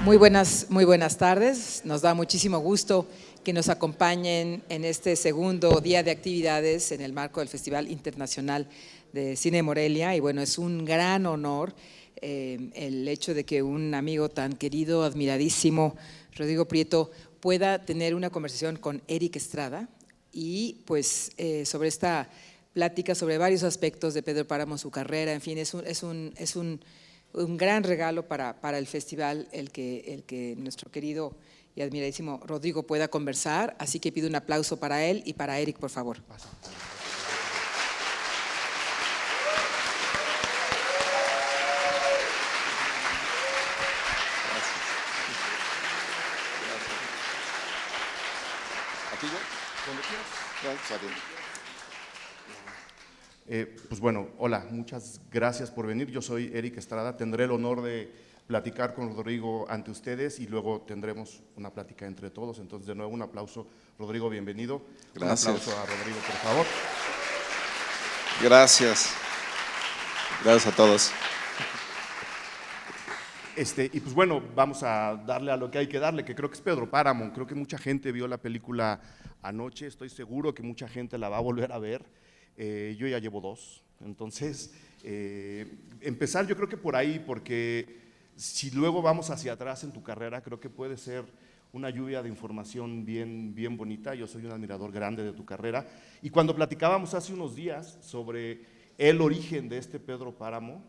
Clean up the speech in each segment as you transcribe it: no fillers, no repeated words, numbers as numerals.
Muy buenas tardes. Nos da muchísimo gusto que nos acompañen en este segundo día de actividades en el marco del Festival Internacional de Cine de Morelia. Y bueno, es un gran honor el hecho de que un amigo tan querido, admiradísimo, Rodrigo Prieto, pueda tener una conversación con Eric Estrada y pues sobre esta plática sobre varios aspectos de Pedro Páramo, su carrera, en fin, es un gran regalo para el festival el que nuestro querido y admiradísimo Rodrigo pueda conversar, así que pido un aplauso para él y para Eric, por favor. ¿Aquí yo? ¿Dónde quieras? Pues bueno, hola, muchas gracias por venir. Yo soy Eric Estrada, tendré el honor de platicar con Rodrigo ante ustedes y luego tendremos una plática entre todos. Entonces, de nuevo, un aplauso. Rodrigo, bienvenido. Gracias. Un aplauso a Rodrigo, por favor. Gracias. Gracias a todos. Y pues bueno, vamos a darle a lo que hay que darle, que creo que es Pedro Páramo. Creo que mucha gente vio la película anoche, estoy seguro que mucha gente la va a volver a ver. Yo ya llevo 2, entonces empezar yo creo que por ahí, porque si luego vamos hacia atrás en tu carrera, creo que puede ser una lluvia de información bien bonita. Yo soy un admirador grande de tu carrera y cuando platicábamos hace unos días sobre el origen de este Pedro Páramo,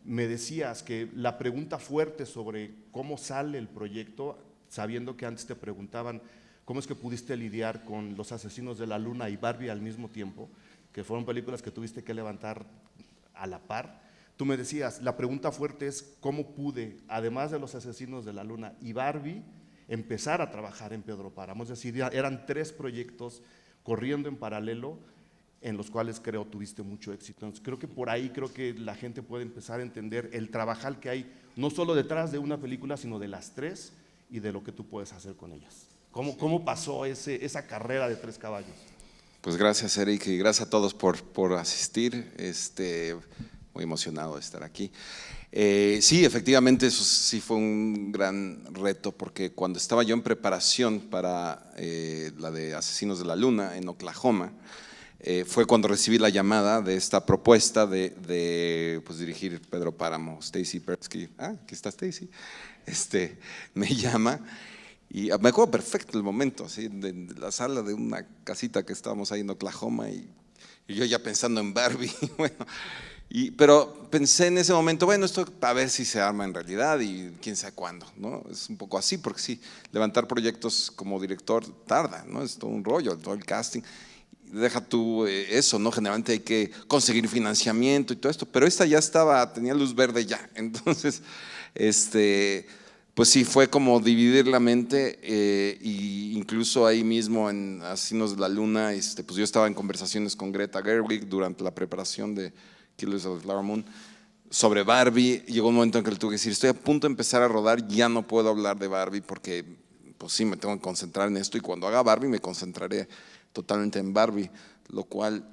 me decías que la pregunta fuerte sobre cómo sale el proyecto, sabiendo que antes te preguntaban cómo es que pudiste lidiar con Los Asesinos de la Luna y Barbie al mismo tiempo, que fueron películas que tuviste que levantar a la par. Tú me decías, la pregunta fuerte es cómo pude, además de Los Asesinos de la Luna y Barbie, empezar a trabajar en Pedro Páramo. Es decir, eran 3 proyectos corriendo en paralelo en los cuales creo tuviste mucho éxito. Entonces, creo que por ahí creo que la gente puede empezar a entender el trabajar que hay, no solo detrás de una película, sino de las 3 y de lo que tú puedes hacer con ellas. ¿Cómo pasó esa carrera de 3 caballos? Pues gracias, Eric, y gracias a todos por asistir. Muy emocionado de estar aquí. Sí, efectivamente, eso sí fue un gran reto, porque cuando estaba yo en preparación para la de Asesinos de la Luna en Oklahoma, fue cuando recibí la llamada de esta propuesta de pues, dirigir Pedro Páramo. Stacy Persky, aquí está Stacy, me llama. Y me acuerdo perfecto el momento, así, de la sala de una casita que estábamos ahí en Oklahoma y yo ya pensando en Barbie. Bueno, pero pensé en ese momento, bueno, esto a ver si se arma en realidad y quién sabe cuándo, ¿no? Es un poco así, porque sí, levantar proyectos como director tarda, ¿no? Es todo un rollo, todo el casting. Deja tú eso, ¿no? Generalmente hay que conseguir financiamiento y todo esto, pero esta ya tenía luz verde ya. Entonces, pues sí, fue como dividir la mente y incluso ahí mismo en Asesinos de la Luna, pues yo estaba en conversaciones con Greta Gerwig durante la preparación de Killers of the Flower Moon sobre Barbie. Llegó un momento en que le tuve que decir, estoy a punto de empezar a rodar, ya no puedo hablar de Barbie porque pues sí, me tengo que concentrar en esto y cuando haga Barbie me concentraré totalmente en Barbie, lo cual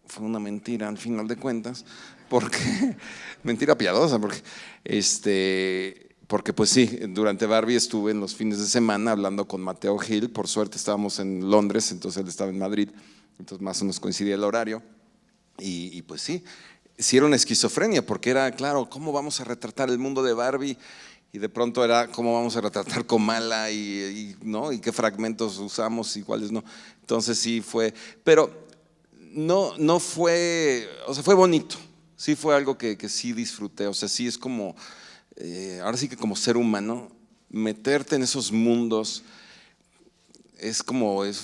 fue una mentira al final de cuentas, porque mentira piadosa, porque pues sí, durante Barbie estuve en los fines de semana hablando con Mateo Gil, por suerte estábamos en Londres, entonces él estaba en Madrid, entonces más o menos coincidía el horario, y pues sí era una esquizofrenia, porque era, claro, ¿cómo vamos a retratar el mundo de Barbie? Y de pronto era, ¿cómo vamos a retratar Comala? ¿No? ¿Y qué fragmentos usamos y cuáles no? Entonces sí fue, pero no fue, o sea, fue bonito, sí fue algo que sí disfruté, o sea, sí es como, ahora sí que como ser humano, meterte en esos mundos es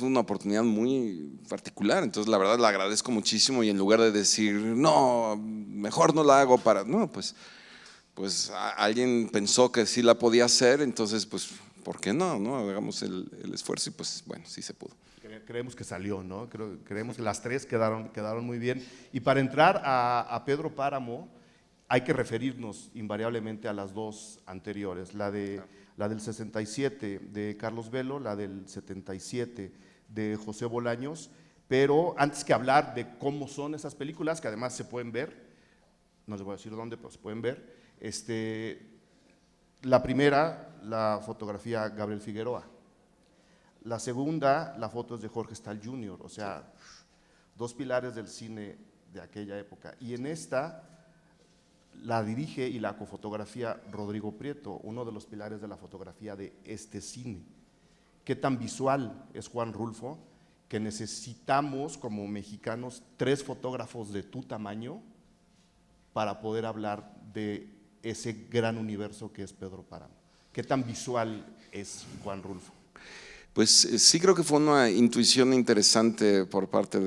una oportunidad muy particular, entonces la verdad la agradezco muchísimo y en lugar de decir, no, mejor no la hago no, pues alguien pensó que sí la podía hacer, entonces pues, ¿por qué no? Hagamos el esfuerzo y pues bueno, sí se pudo. Creemos que salió, ¿no? Creemos que las 3 quedaron muy bien. Y para entrar a Pedro Páramo, hay que referirnos invariablemente a las 2 anteriores, la del 67 de Carlos Velo, la del 77 de José Bolaños, pero antes que hablar de cómo son esas películas, que además se pueden ver, no les voy a decir dónde, pero se pueden ver, La primera, la fotografía Gabriel Figueroa. La segunda, la foto es de Jorge Stahl Jr., o sea, dos pilares del cine de aquella época. Y en esta la dirige y la cofotografía Rodrigo Prieto, uno de los pilares de la fotografía de este cine. ¿Qué tan visual es Juan Rulfo? Que necesitamos como mexicanos 3 fotógrafos de tu tamaño para poder hablar de ese gran universo que es Pedro Páramo. ¿Qué tan visual es Juan Rulfo? Pues sí creo que fue una intuición interesante por parte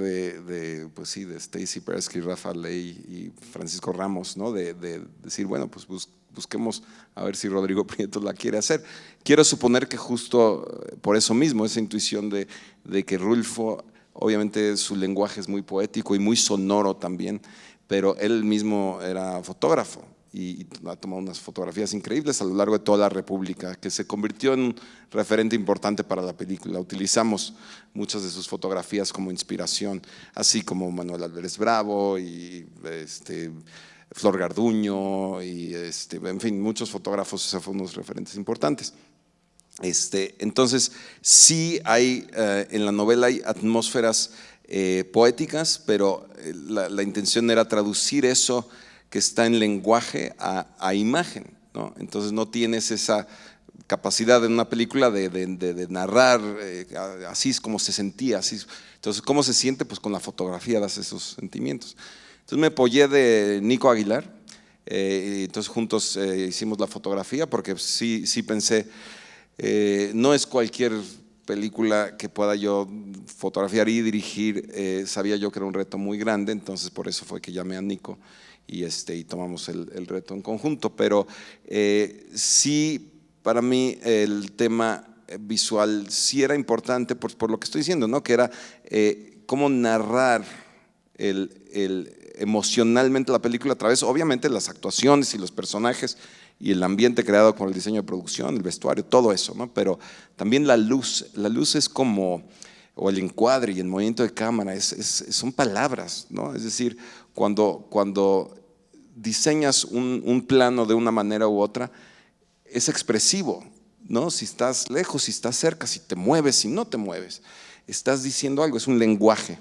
pues sí, de Stacy Persky, Rafa Ley y Francisco Ramos, ¿no? De decir, bueno, pues busquemos a ver si Rodrigo Prieto la quiere hacer. Quiero suponer que justo por eso mismo, esa intuición de que Rulfo, obviamente su lenguaje es muy poético y muy sonoro también, pero él mismo era fotógrafo y ha tomado unas fotografías increíbles a lo largo de toda la República, que se convirtió en un referente importante para la película. Utilizamos muchas de sus fotografías como inspiración, así como Manuel Álvarez Bravo y Flor Garduño y en fin, muchos fotógrafos, esos fueron unos referentes importantes. Entonces, sí hay, en la novela hay atmósferas poéticas, pero la intención era traducir eso que está en lenguaje a imagen, ¿no? Entonces no tienes esa capacidad en una película de narrar así es como se sentía, así. Entonces, ¿cómo se siente? Pues con la fotografía das esos sentimientos. Entonces me apoyé de Nico Aguilar, entonces juntos hicimos la fotografía porque sí pensé, no es cualquier película que pueda yo fotografiar y dirigir, sabía yo que era un reto muy grande, entonces por eso fue que llamé a Nico y tomamos el reto en conjunto, pero sí para mí el tema visual sí era importante por lo que estoy diciendo, ¿no? Que era cómo narrar emocionalmente la película a través, obviamente, las actuaciones y los personajes y el ambiente creado con el diseño de producción, el vestuario, todo eso, ¿no? Pero también la luz es como, o el encuadre y el movimiento de cámara, son palabras, ¿no? Es decir, cuando diseñas un plano de una manera u otra, es expresivo, ¿no? Si estás lejos, si estás cerca, si te mueves, si no te mueves, estás diciendo algo, es un lenguaje.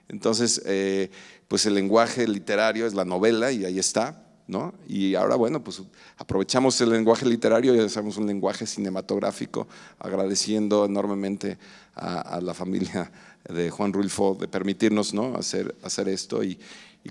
Entonces, pues el lenguaje literario es la novela y ahí está, ¿no? Y ahora, bueno, pues aprovechamos el lenguaje literario y hacemos un lenguaje cinematográfico, agradeciendo enormemente a la familia de Juan Rulfo de permitirnos, ¿no? hacer esto y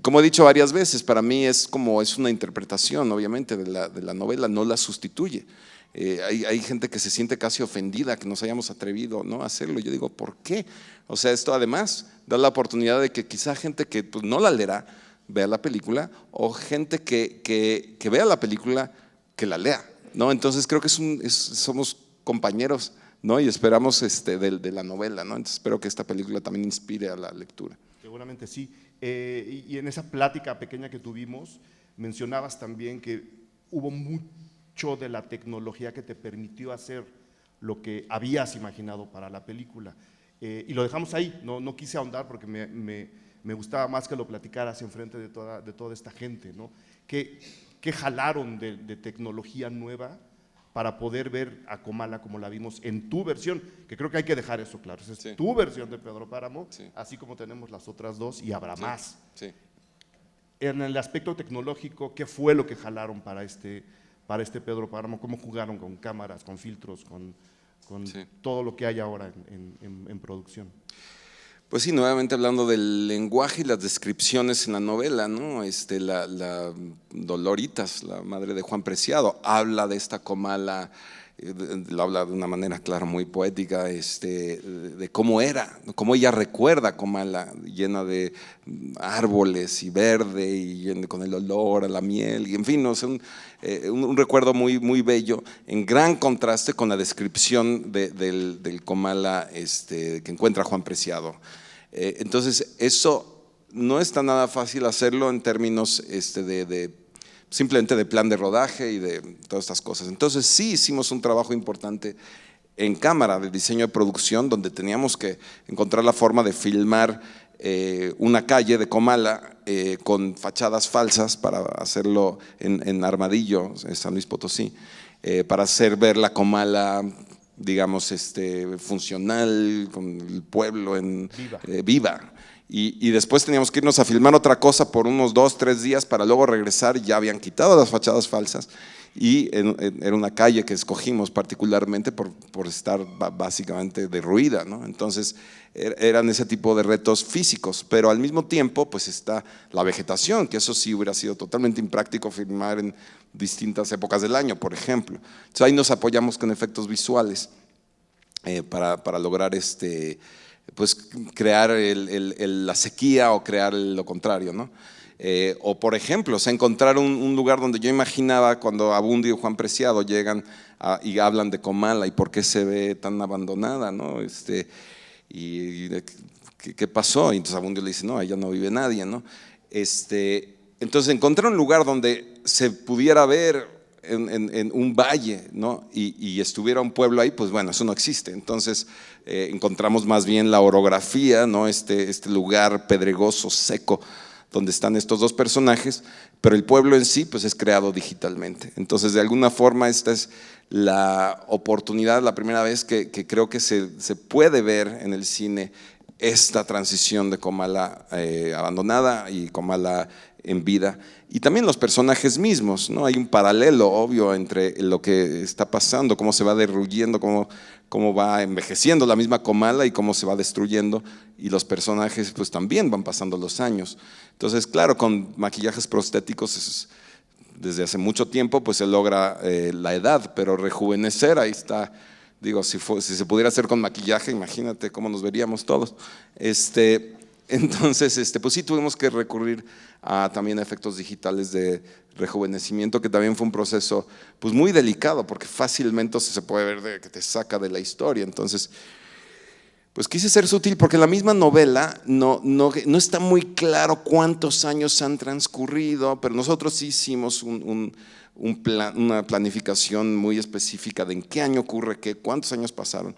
como he dicho varias veces, para mí es una interpretación, obviamente, de la novela, no la sustituye. Hay gente que se siente casi ofendida que nos hayamos atrevido, ¿no? a hacerlo. Yo digo, ¿por qué? O sea, esto además da la oportunidad de que quizá gente que pues, no la leerá vea la película, o gente que vea la película que la lea, ¿no? Entonces creo que somos compañeros, ¿no? Y esperamos de la novela, ¿no? Entonces espero que esta película también inspire a la lectura. Seguramente sí. Y en esa plática pequeña que tuvimos, mencionabas también que hubo mucho de la tecnología que te permitió hacer lo que habías imaginado para la película. Y lo dejamos ahí, no quise ahondar porque me gustaba más que lo platicaras enfrente de toda esta gente, ¿no? ¿Qué jalaron de tecnología nueva para poder ver a Comala como la vimos en tu versión? Que creo que hay que dejar eso claro, es sí. Tu versión de Pedro Páramo, sí. Así como tenemos las otras dos y habrá más. Sí. En el aspecto tecnológico, ¿qué fue lo que jalaron para este Pedro Páramo? ¿Cómo jugaron con cámaras, con filtros, con todo lo que hay ahora en producción? Pues sí, nuevamente hablando del lenguaje y las descripciones en la novela, ¿no? La Doloritas, la madre de Juan Preciado, habla de esta Comala, la habla de una manera, claro, muy poética, de cómo era, cómo ella recuerda a Comala, llena de árboles y verde y con el olor a la miel, y en fin, ¿no? Un recuerdo muy, muy bello, en gran contraste con la descripción del Comala que encuentra Juan Preciado. Entonces, eso no está nada fácil hacerlo en términos simplemente de plan de rodaje y de todas estas cosas. Entonces sí hicimos un trabajo importante en cámara de diseño de producción, donde teníamos que encontrar la forma de filmar una calle de Comala con fachadas falsas para hacerlo en Armadillo, en San Luis Potosí. para hacer ver la Comala, digamos, funcional, con el pueblo viva. Y después teníamos que irnos a filmar otra cosa por unos 2, 3 días para luego regresar. Ya habían quitado las fachadas falsas y era una calle que escogimos particularmente por estar básicamente derruida, ¿no? Entonces eran ese tipo de retos físicos, pero al mismo tiempo pues está la vegetación, que eso sí hubiera sido totalmente impráctico filmar en distintas épocas del año, por ejemplo. Entonces ahí nos apoyamos con efectos visuales para lograr pues crear la sequía o crear lo contrario, ¿no? O por ejemplo, encontrar un lugar donde yo imaginaba cuando Abundio y Juan Preciado llegan y hablan de Comala y por qué se ve tan abandonada, ¿no? ¿Qué pasó? Y entonces Abundio le dice, no, allá no vive nadie, ¿no? Entonces encontrar un lugar donde se pudiera ver en un valle, ¿no? Y estuviera un pueblo ahí, pues bueno, eso no existe. Entonces encontramos más bien la orografía, ¿no? Este lugar pedregoso, seco, donde están estos dos personajes, pero el pueblo en sí pues es creado digitalmente. Entonces de alguna forma esta es la oportunidad, la primera vez que creo que se puede ver en el cine esta transición de Comala abandonada y Comala en vida, y también los personajes mismos, ¿no? Hay un paralelo obvio entre lo que está pasando, cómo se va derruyendo, cómo va envejeciendo la misma Comala y cómo se va destruyendo, y los personajes pues también van pasando los años. Entonces claro, con maquillajes prostéticos desde hace mucho tiempo pues se logra la edad, pero rejuvenecer, ahí está. Digo, si se pudiera hacer con maquillaje, imagínate cómo nos veríamos todos. Entonces, pues sí tuvimos que recurrir a también efectos digitales de rejuvenecimiento, que también fue un proceso pues muy delicado, porque fácilmente se puede ver que te saca de la historia. Entonces, pues quise ser sutil, porque en la misma novela no está muy claro cuántos años han transcurrido, pero nosotros sí hicimos una planificación muy específica de en qué año ocurre qué, cuántos años pasaron.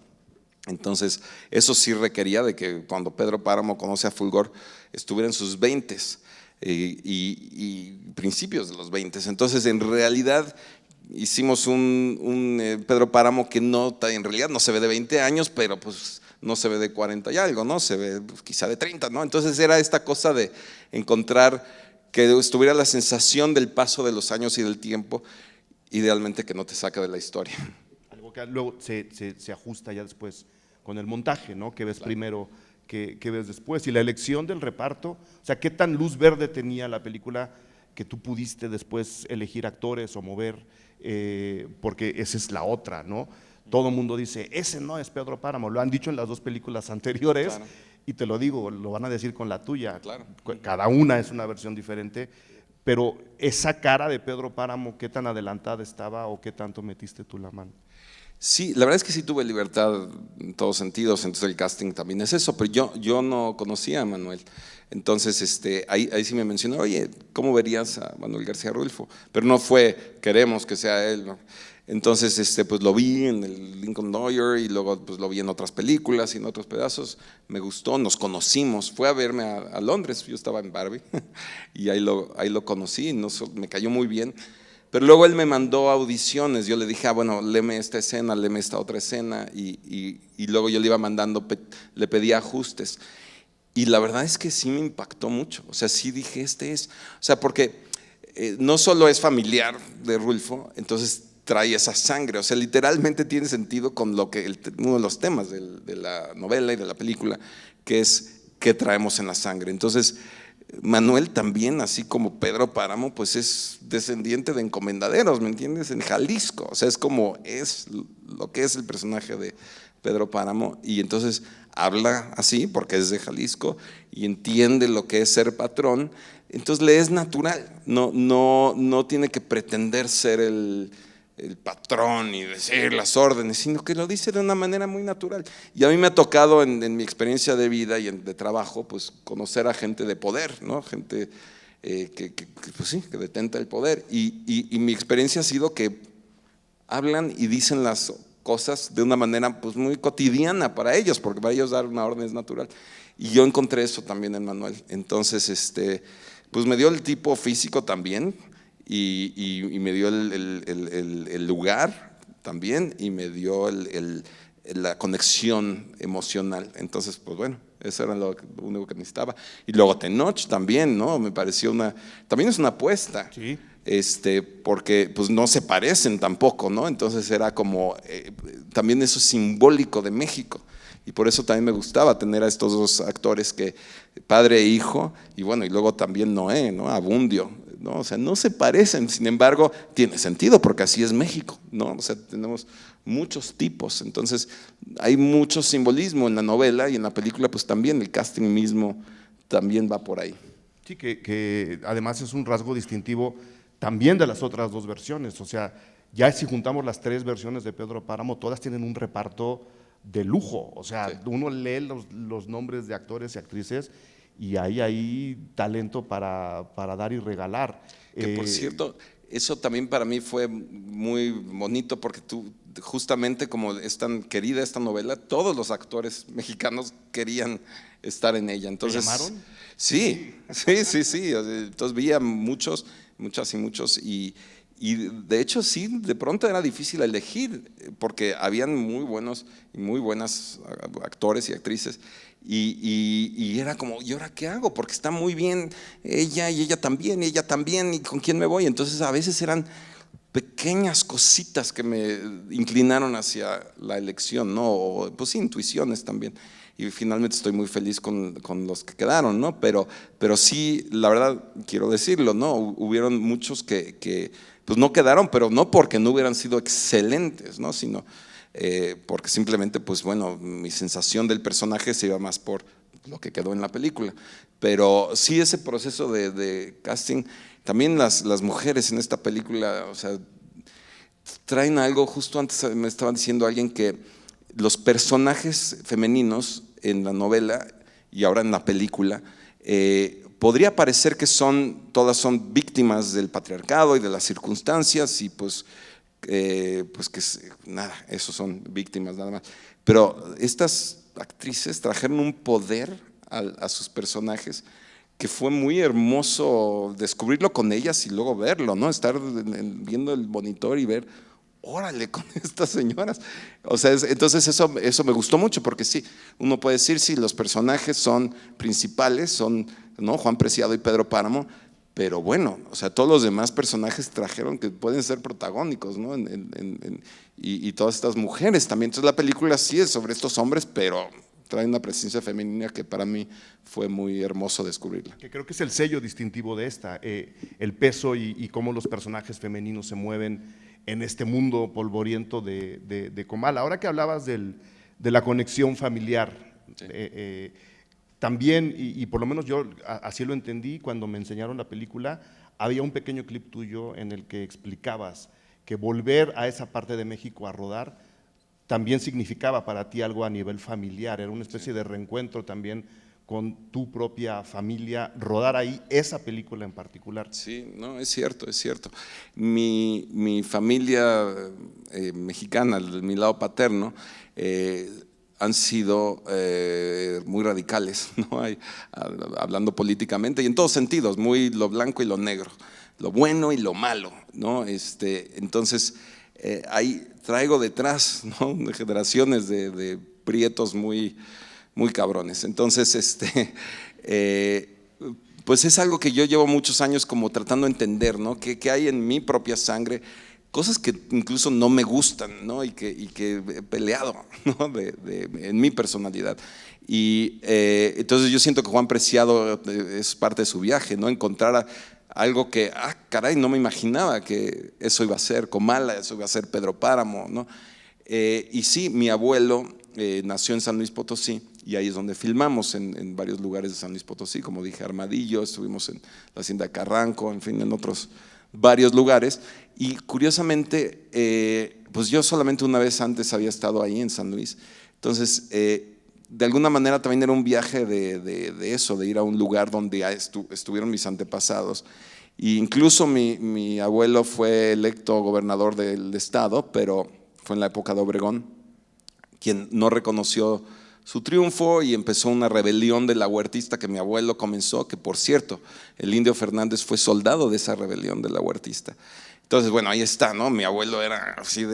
Entonces eso sí requería de que cuando Pedro Páramo conoce a Fulgor estuviera en sus 20s y principios de los 20s. Entonces en realidad hicimos un Pedro Páramo que en realidad no se ve de 20 años, pero pues no se ve de 40 y algo, ¿no? Se ve pues, quizá de 30, ¿no? Entonces era esta cosa de encontrar que estuviera la sensación del paso de los años y del tiempo, idealmente que no te saca de la historia. Algo que luego se ajusta ya después con el montaje, ¿no? Que ves primero, que ves después, y la elección del reparto, o sea, ¿qué tan luz verde tenía la película que tú pudiste después elegir actores o mover? Porque esa es la otra, ¿no? Todo el mundo dice, ese no es Pedro Páramo, lo han dicho en las dos películas anteriores, claro. Y te lo digo, lo van a decir con la tuya, claro. Cada una es una versión diferente, pero esa cara de Pedro Páramo, ¿qué tan adelantada estaba o qué tanto metiste tú la mano? Sí, la verdad es que sí tuve libertad en todos sentidos, entonces el casting también es eso, pero yo no conocía a Manuel, entonces ahí sí me mencionó, oye, ¿cómo verías a Manuel García Rulfo? Pero no fue, queremos que sea él, ¿no? Entonces pues lo vi en el Lincoln Lawyer y luego pues lo vi en otras películas y en otros pedazos, me gustó, nos conocimos, fue a verme a Londres, yo estaba en Barbie y ahí lo conocí, me cayó muy bien. Pero luego él me mandó audiciones, yo le dije, bueno, léeme esta escena, léeme esta otra escena, y luego yo le iba mandando, le pedía ajustes. Y la verdad es que sí me impactó mucho, o sea, sí dije, o sea, porque no solo es familiar de Rulfo, entonces trae esa sangre, o sea, literalmente tiene sentido con uno de los temas de la novela y de la película, que es qué traemos en la sangre. Entonces, Manuel también, así como Pedro Páramo, pues es descendiente de encomendaderos, ¿me entiendes? En Jalisco, o sea, es lo que es el personaje de Pedro Páramo, y entonces habla así porque es de Jalisco y entiende lo que es ser patrón, entonces le es natural, no tiene que pretender ser el patrón y decir las órdenes, sino que lo dice de una manera muy natural. Y a mí me ha tocado en mi experiencia de vida y de trabajo, pues conocer a gente de poder, ¿no? Gente pues sí, que detenta el poder. Y mi experiencia ha sido que hablan y dicen las cosas de una manera pues muy cotidiana para ellos, porque para ellos dar una orden es natural. Y yo encontré eso también en Manuel. Entonces, pues me dio el tipo físico también. y me dio el lugar también y me dio la conexión emocional. Entonces, pues bueno, eso era lo único que necesitaba. Y luego Tenoch también, ¿no? Me pareció también es una apuesta. Sí. Porque pues no se parecen tampoco, ¿no? Entonces era como, también eso es simbólico de México. Y por eso también me gustaba tener a estos dos actores, padre e hijo, y bueno, y luego también Noé, ¿no? Abundio, ¿no? O sea, no se parecen, sin embargo, tiene sentido porque así es México, ¿no? O sea, tenemos muchos tipos, entonces hay mucho simbolismo en la novela y en la película, pues también el casting mismo también va por ahí. Sí, que además es un rasgo distintivo también de las otras dos versiones. O sea, ya si juntamos las tres versiones de Pedro Páramo, todas tienen un reparto de lujo. O sea, sí, uno lee los nombres de actores y actrices y hay ahí talento para dar y regalar. Que por cierto, eso también para mí fue muy bonito porque justamente como es tan querida esta novela, todos los actores mexicanos querían estar en ella. Entonces, ¿te llamaron? Sí. Entonces veía muchas y muchos y de hecho sí, de pronto era difícil elegir porque habían muy buenos y muy buenas actores y actrices y era como, ¿y ahora qué hago? Porque está muy bien ella y ella también y ¿con quién me voy? Entonces a veces eran pequeñas cositas que me inclinaron hacia la elección, ¿no? O, pues sí, intuiciones también. Y finalmente estoy muy feliz con los que quedaron, ¿no? Pero sí, la verdad, quiero decirlo, ¿no? Hubieron muchos que pues no quedaron, pero no porque no hubieran sido excelentes, ¿no? Sino porque simplemente, pues bueno, mi sensación del personaje se iba más por lo que quedó en la película. Pero sí, ese proceso de casting, también las mujeres en esta película, o sea, traen algo. Justo antes me estaba diciendo alguien que los personajes femeninos en la novela y ahora en la película, podría parecer que todas son víctimas del patriarcado y de las circunstancias y pues que nada, esos son víctimas nada más. Pero estas actrices trajeron un poder a sus personajes que fue muy hermoso descubrirlo con ellas y luego verlo, ¿no? Estar viendo el monitor y ver, órale, con estas señoras. O sea, entonces eso me gustó mucho porque sí, uno puede decir, sí, los personajes son principales, son, ¿no? Juan Preciado y Pedro Páramo, pero bueno, o sea, todos los demás personajes trajeron que pueden ser protagónicos, ¿no? Y todas estas mujeres también. Entonces la película sí es sobre estos hombres, pero trae una presencia femenina que para mí fue muy hermoso descubrirla. Que creo que es el sello distintivo de esta, el peso y cómo los personajes femeninos se mueven en este mundo polvoriento de Comala. Ahora que hablabas de la conexión familiar, sí. También, y por lo menos yo así lo entendí cuando me enseñaron la película, había un pequeño clip tuyo en el que explicabas que volver a esa parte de México a rodar también significaba para ti algo a nivel familiar, era una especie de reencuentro también con tu propia familia, rodar ahí esa película en particular. Sí, no, es cierto, es cierto. Mi familia mexicana, de mi lado paterno, han sido muy radicales, ¿no? Hablando políticamente y en todos sentidos, muy lo blanco y lo negro, lo bueno y lo malo, ¿no? Entonces, ahí traigo detrás, ¿no? Generaciones de prietos muy cabrones. Entonces, pues es algo que yo llevo muchos años como tratando de entender, ¿no? Que hay en mi propia sangre, cosas que incluso no me gustan, ¿no? Y que he peleado, ¿no? En mi personalidad. Y entonces yo siento que Juan Preciado es parte de su viaje, ¿no? Encontrar algo que, caray, no me imaginaba que eso iba a ser Comala, eso iba a ser Pedro Páramo, ¿no? Y sí, mi abuelo nació en San Luis Potosí y ahí es donde filmamos en varios lugares de San Luis Potosí, como dije, Armadillo, estuvimos en la Hacienda Carranco, en fin, en otros varios lugares. Y curiosamente, pues yo solamente una vez antes había estado ahí en San Luis. Entonces, de alguna manera también era un viaje de eso, de ir a un lugar donde estuvieron mis antepasados. E incluso mi abuelo fue electo gobernador del estado, pero fue en la época de Obregón, quien no reconoció su triunfo y empezó una rebelión de la huertista que mi abuelo comenzó, que por cierto, el Indio Fernández fue soldado de esa rebelión de la huertista. Entonces, bueno, ahí está, ¿no? Mi abuelo era así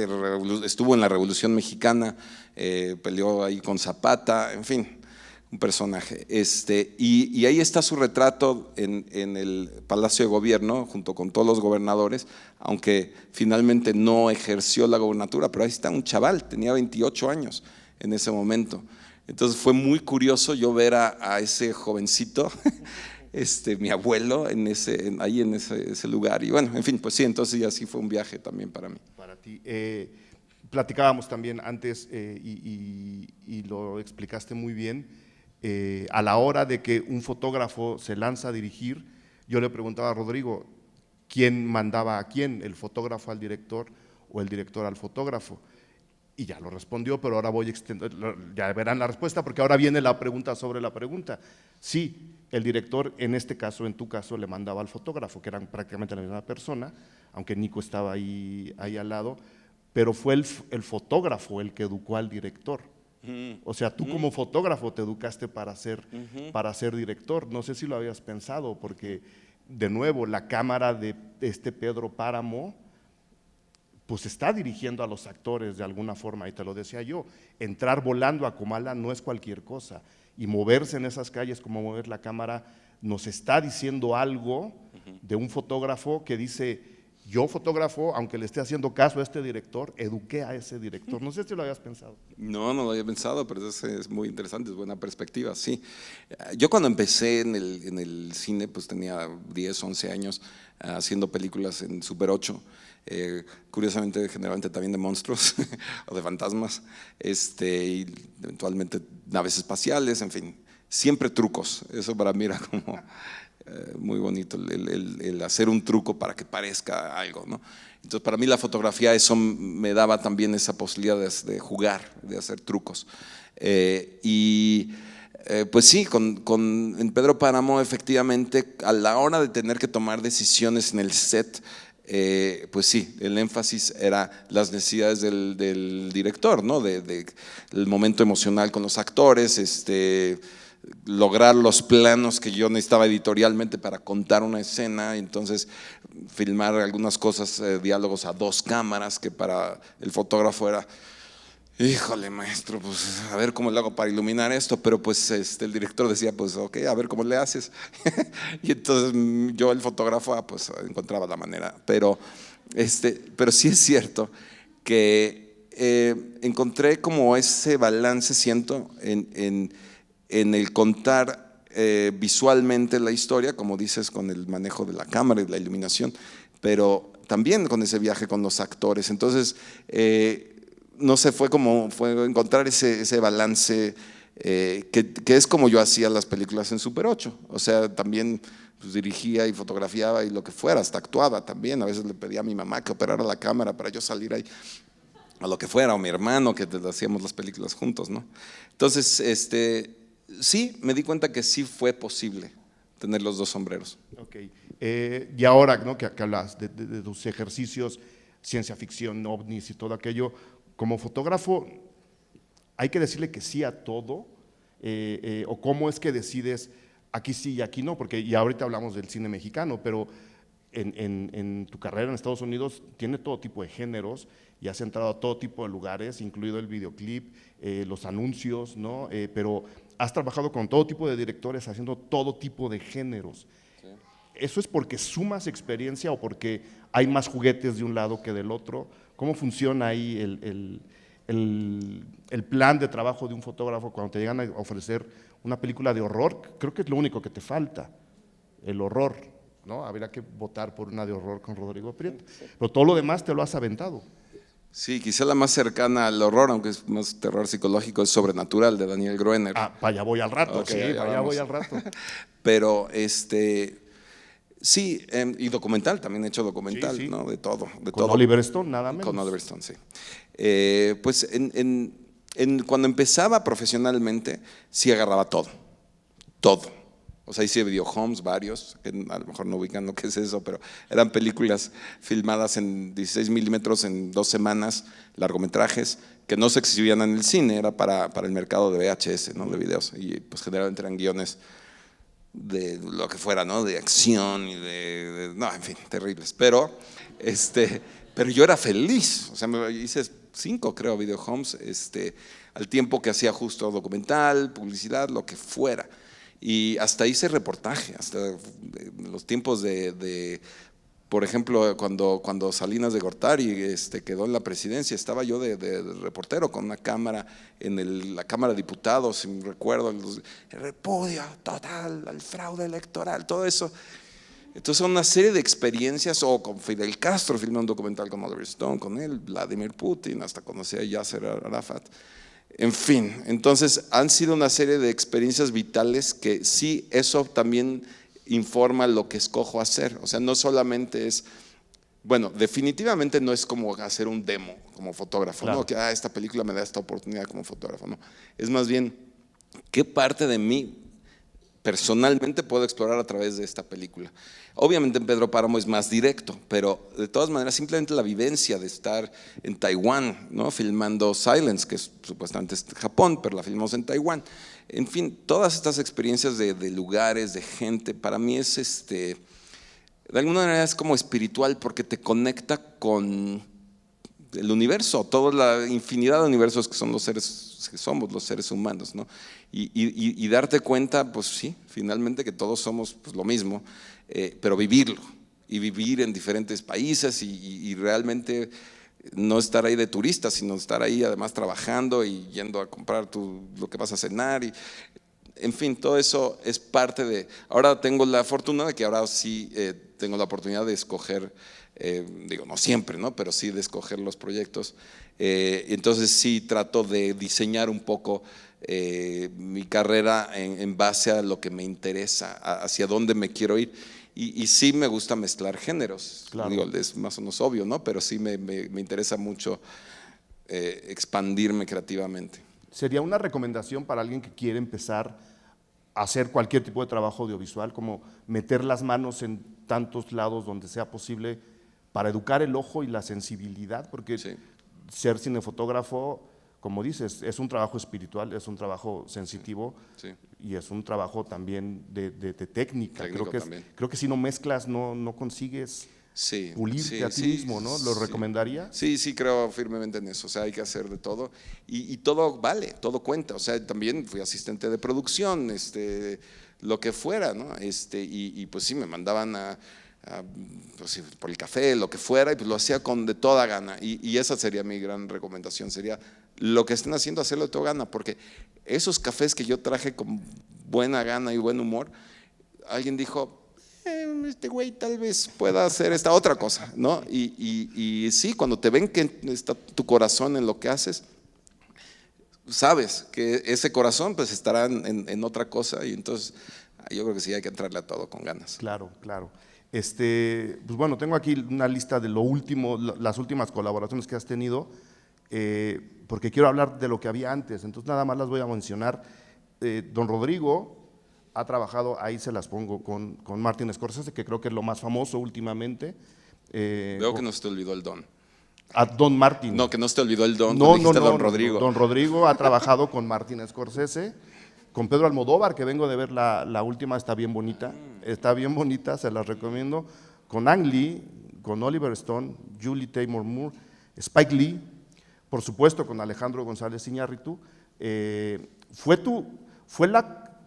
estuvo en la Revolución Mexicana, peleó ahí con Zapata, en fin, un personaje. Y ahí está su retrato en el Palacio de Gobierno, junto con todos los gobernadores, aunque finalmente no ejerció la gobernatura, pero ahí está un chaval, tenía 28 años en ese momento. Entonces fue muy curioso yo ver a ese jovencito, mi abuelo, ahí en ese lugar. Y bueno, en fin, pues sí, entonces ya sí fue un viaje también para mí. Para ti. Platicábamos también antes y lo explicaste muy bien. A la hora de que un fotógrafo se lanza a dirigir, yo le preguntaba a Rodrigo, ¿quién mandaba a quién? ¿El fotógrafo al director o el director al fotógrafo? Y ya lo respondió, pero ahora voy a extender, ya verán la respuesta, porque ahora viene la pregunta sobre la pregunta. Sí, el director, en este caso, en tu caso, le mandaba al fotógrafo, que eran prácticamente la misma persona, aunque Nico estaba ahí al lado, pero fue el fotógrafo el que educó al director. O sea, tú como fotógrafo te educaste para ser director. No sé si lo habías pensado, porque de nuevo, la cámara de Pedro Páramo pues está dirigiendo a los actores de alguna forma, y te lo decía yo, entrar volando a Comala no es cualquier cosa, y moverse en esas calles como mover la cámara nos está diciendo algo de un fotógrafo que dice, yo fotógrafo, aunque le esté haciendo caso a este director, eduqué a ese director. No sé si lo habías pensado. No lo había pensado, pero es muy interesante, es buena perspectiva, sí. Yo cuando empecé en el cine, pues tenía 10, 11 años haciendo películas en Super 8, curiosamente, generalmente también de monstruos o de fantasmas, y eventualmente naves espaciales, en fin, siempre trucos. Eso para mí era como muy bonito, el hacer un truco para que parezca algo, ¿no? Entonces para mí la fotografía eso me daba también esa posibilidad de jugar, de hacer trucos. Pues sí, en Pedro Páramo efectivamente a la hora de tener que tomar decisiones en el set, pues sí, el énfasis era las necesidades del director, ¿no? El momento emocional con los actores, lograr los planos que yo necesitaba editorialmente para contar una escena, entonces filmar algunas cosas, diálogos a 2 cámaras, que para el fotógrafo era, híjole maestro, pues a ver cómo le hago para iluminar esto, pero pues el director decía, pues ok, a ver cómo le haces. Y entonces yo, el fotógrafo, pues encontraba la manera, pero sí es cierto que encontré como ese balance, siento, en el contar visualmente la historia, como dices, con el manejo de la cámara y de la iluminación, pero también con ese viaje con los actores. Entonces, no sé, fue encontrar ese balance que es como yo hacía las películas en Super 8. O sea, también pues, dirigía y fotografiaba y lo que fuera, hasta actuaba también. A veces le pedía a mi mamá que operara la cámara para yo salir ahí, a lo que fuera, o mi hermano, que hacíamos las películas juntos, ¿no? Entonces, sí, me di cuenta que sí fue posible tener los 2 sombreros. Ok, y ahora, ¿no? que hablas de tus ejercicios, ciencia ficción, ovnis y todo aquello, como fotógrafo, ¿hay que decirle que sí a todo? ¿O cómo es que decides aquí sí y aquí no? Porque ya ahorita hablamos del cine mexicano, pero en tu carrera en Estados Unidos tiene todo tipo de géneros y has entrado a todo tipo de lugares, incluido el videoclip, los anuncios, ¿no? Pero has trabajado con todo tipo de directores haciendo todo tipo de géneros. Sí. ¿Eso es porque sumas experiencia o porque hay más juguetes de un lado que del otro? ¿Cómo funciona ahí el plan de trabajo de un fotógrafo cuando te llegan a ofrecer una película de horror? Creo que es lo único que te falta, el horror, ¿no? Habría que votar por una de horror con Rodrigo Prieto, pero todo lo demás te lo has aventado. Sí, quizá la más cercana al horror, aunque es más terror psicológico, es Sobrenatural, de Daniel Gruener. Ah, para allá voy al rato, okay, sí, para allá voy al rato. Pero sí, y documental, también he hecho documental, sí. ¿no? De todo. Con Oliver Stone, nada menos. Con Oliver Stone, sí. Pues cuando empezaba profesionalmente, sí agarraba todo. O sea, hice videohomes varios, que a lo mejor no ubican lo que es eso, pero eran películas filmadas en 16 milímetros en 2 semanas, largometrajes, que no se exhibían en el cine, era para el mercado de VHS, ¿no? De videos, y pues generalmente eran guiones de lo que fuera, ¿no? De acción y no, en fin, terribles. Pero yo era feliz, o sea, me hice 5, creo, videohomes, al tiempo que hacía justo documental, publicidad, lo que fuera. Y hasta hice reportaje, hasta los tiempos por ejemplo, cuando Salinas de Gortari quedó en la presidencia, estaba yo de reportero con una cámara en la Cámara de Diputados, si me recuerdo, el repudio total al fraude electoral, todo eso. Entonces, una serie de experiencias, o con Fidel Castro, filmé un documental con Oliver Stone, con él, Vladimir Putin, hasta conocí a Yasser Arafat. En fin, entonces han sido una serie de experiencias vitales que sí, eso también informa lo que escojo hacer. O sea, no solamente es, bueno, definitivamente no es como hacer un demo como fotógrafo, claro. ¿no? Que esta película me da esta oportunidad como fotógrafo, no. Es más bien, ¿qué parte de mí personalmente puedo explorar a través de esta película? Obviamente en Pedro Páramo es más directo, pero de todas maneras simplemente la vivencia de estar en Taiwán, ¿no? Filmando Silence, que supuestamente es Japón, pero la filmamos en Taiwán. En fin, todas estas experiencias de lugares, de gente, para mí es de alguna manera es como espiritual, porque te conecta con el universo, toda la infinidad de universos que son los seres, que somos los seres humanos, ¿no? Y darte cuenta, pues sí, finalmente que todos somos pues, lo mismo, pero vivirlo, y vivir en diferentes países y realmente no estar ahí de turista, sino estar ahí además trabajando y yendo a comprar lo que vas a cenar. En fin, todo eso es parte de… Ahora tengo la fortuna de que ahora sí tengo la oportunidad de escoger, digo, no siempre, ¿no? Pero sí de escoger los proyectos. Entonces sí trato de diseñar un poco mi carrera en base a lo que me interesa, hacia dónde me quiero ir. Y sí me gusta mezclar géneros, claro. Digo, es más o menos obvio, ¿no? Pero sí me interesa mucho expandirme creativamente. ¿Sería una recomendación para alguien que quiere empezar a hacer cualquier tipo de trabajo audiovisual, como meter las manos en tantos lados donde sea posible para educar el ojo y la sensibilidad? Porque Sí. ser cinefotógrafo, como dices, es un trabajo espiritual, es un trabajo sensitivo, Sí. y es un trabajo también de técnica. Técnico Creo que si no mezclas no consigues Sí, pulirte sí, a ti sí, mismo, ¿no? ¿Lo sí. recomendaría? Sí, sí, creo firmemente en eso. O sea, hay que hacer de todo y todo vale, todo cuenta. O sea, también fui asistente de producción, lo que fuera, ¿no? Y pues sí, me mandaban pues sí, por el café, lo que fuera, y pues lo hacía con de toda gana. Y esa sería mi gran recomendación, sería lo que estén haciendo, hacerlo de toda gana, porque esos cafés que yo traje con buena gana y buen humor, alguien dijo… este güey tal vez pueda hacer esta otra cosa, ¿no? Y sí, cuando te ven que está tu corazón en lo que haces, sabes que ese corazón pues estará en otra cosa, y entonces yo creo que sí hay que entrarle a todo con ganas. Claro, claro. Pues bueno, tengo aquí una lista de lo último, las últimas colaboraciones que has tenido, porque quiero hablar de lo que había antes, entonces nada más las voy a mencionar. Don Rodrigo ha trabajado, ahí se las pongo, con Martin Scorsese, que creo que es lo más famoso últimamente. Veo que no se te olvidó el don. A Don Martin. No, que no se te olvidó el don, No, cuando dijiste Don no. Rodrigo. Don Rodrigo ha trabajado con Martin Scorsese, con Pedro Almodóvar, que vengo de ver la última, está bien bonita, se las recomiendo, con Ang Lee, con Oliver Stone, Julie Taymor Moore, Spike Lee, por supuesto con Alejandro González Iñárritu.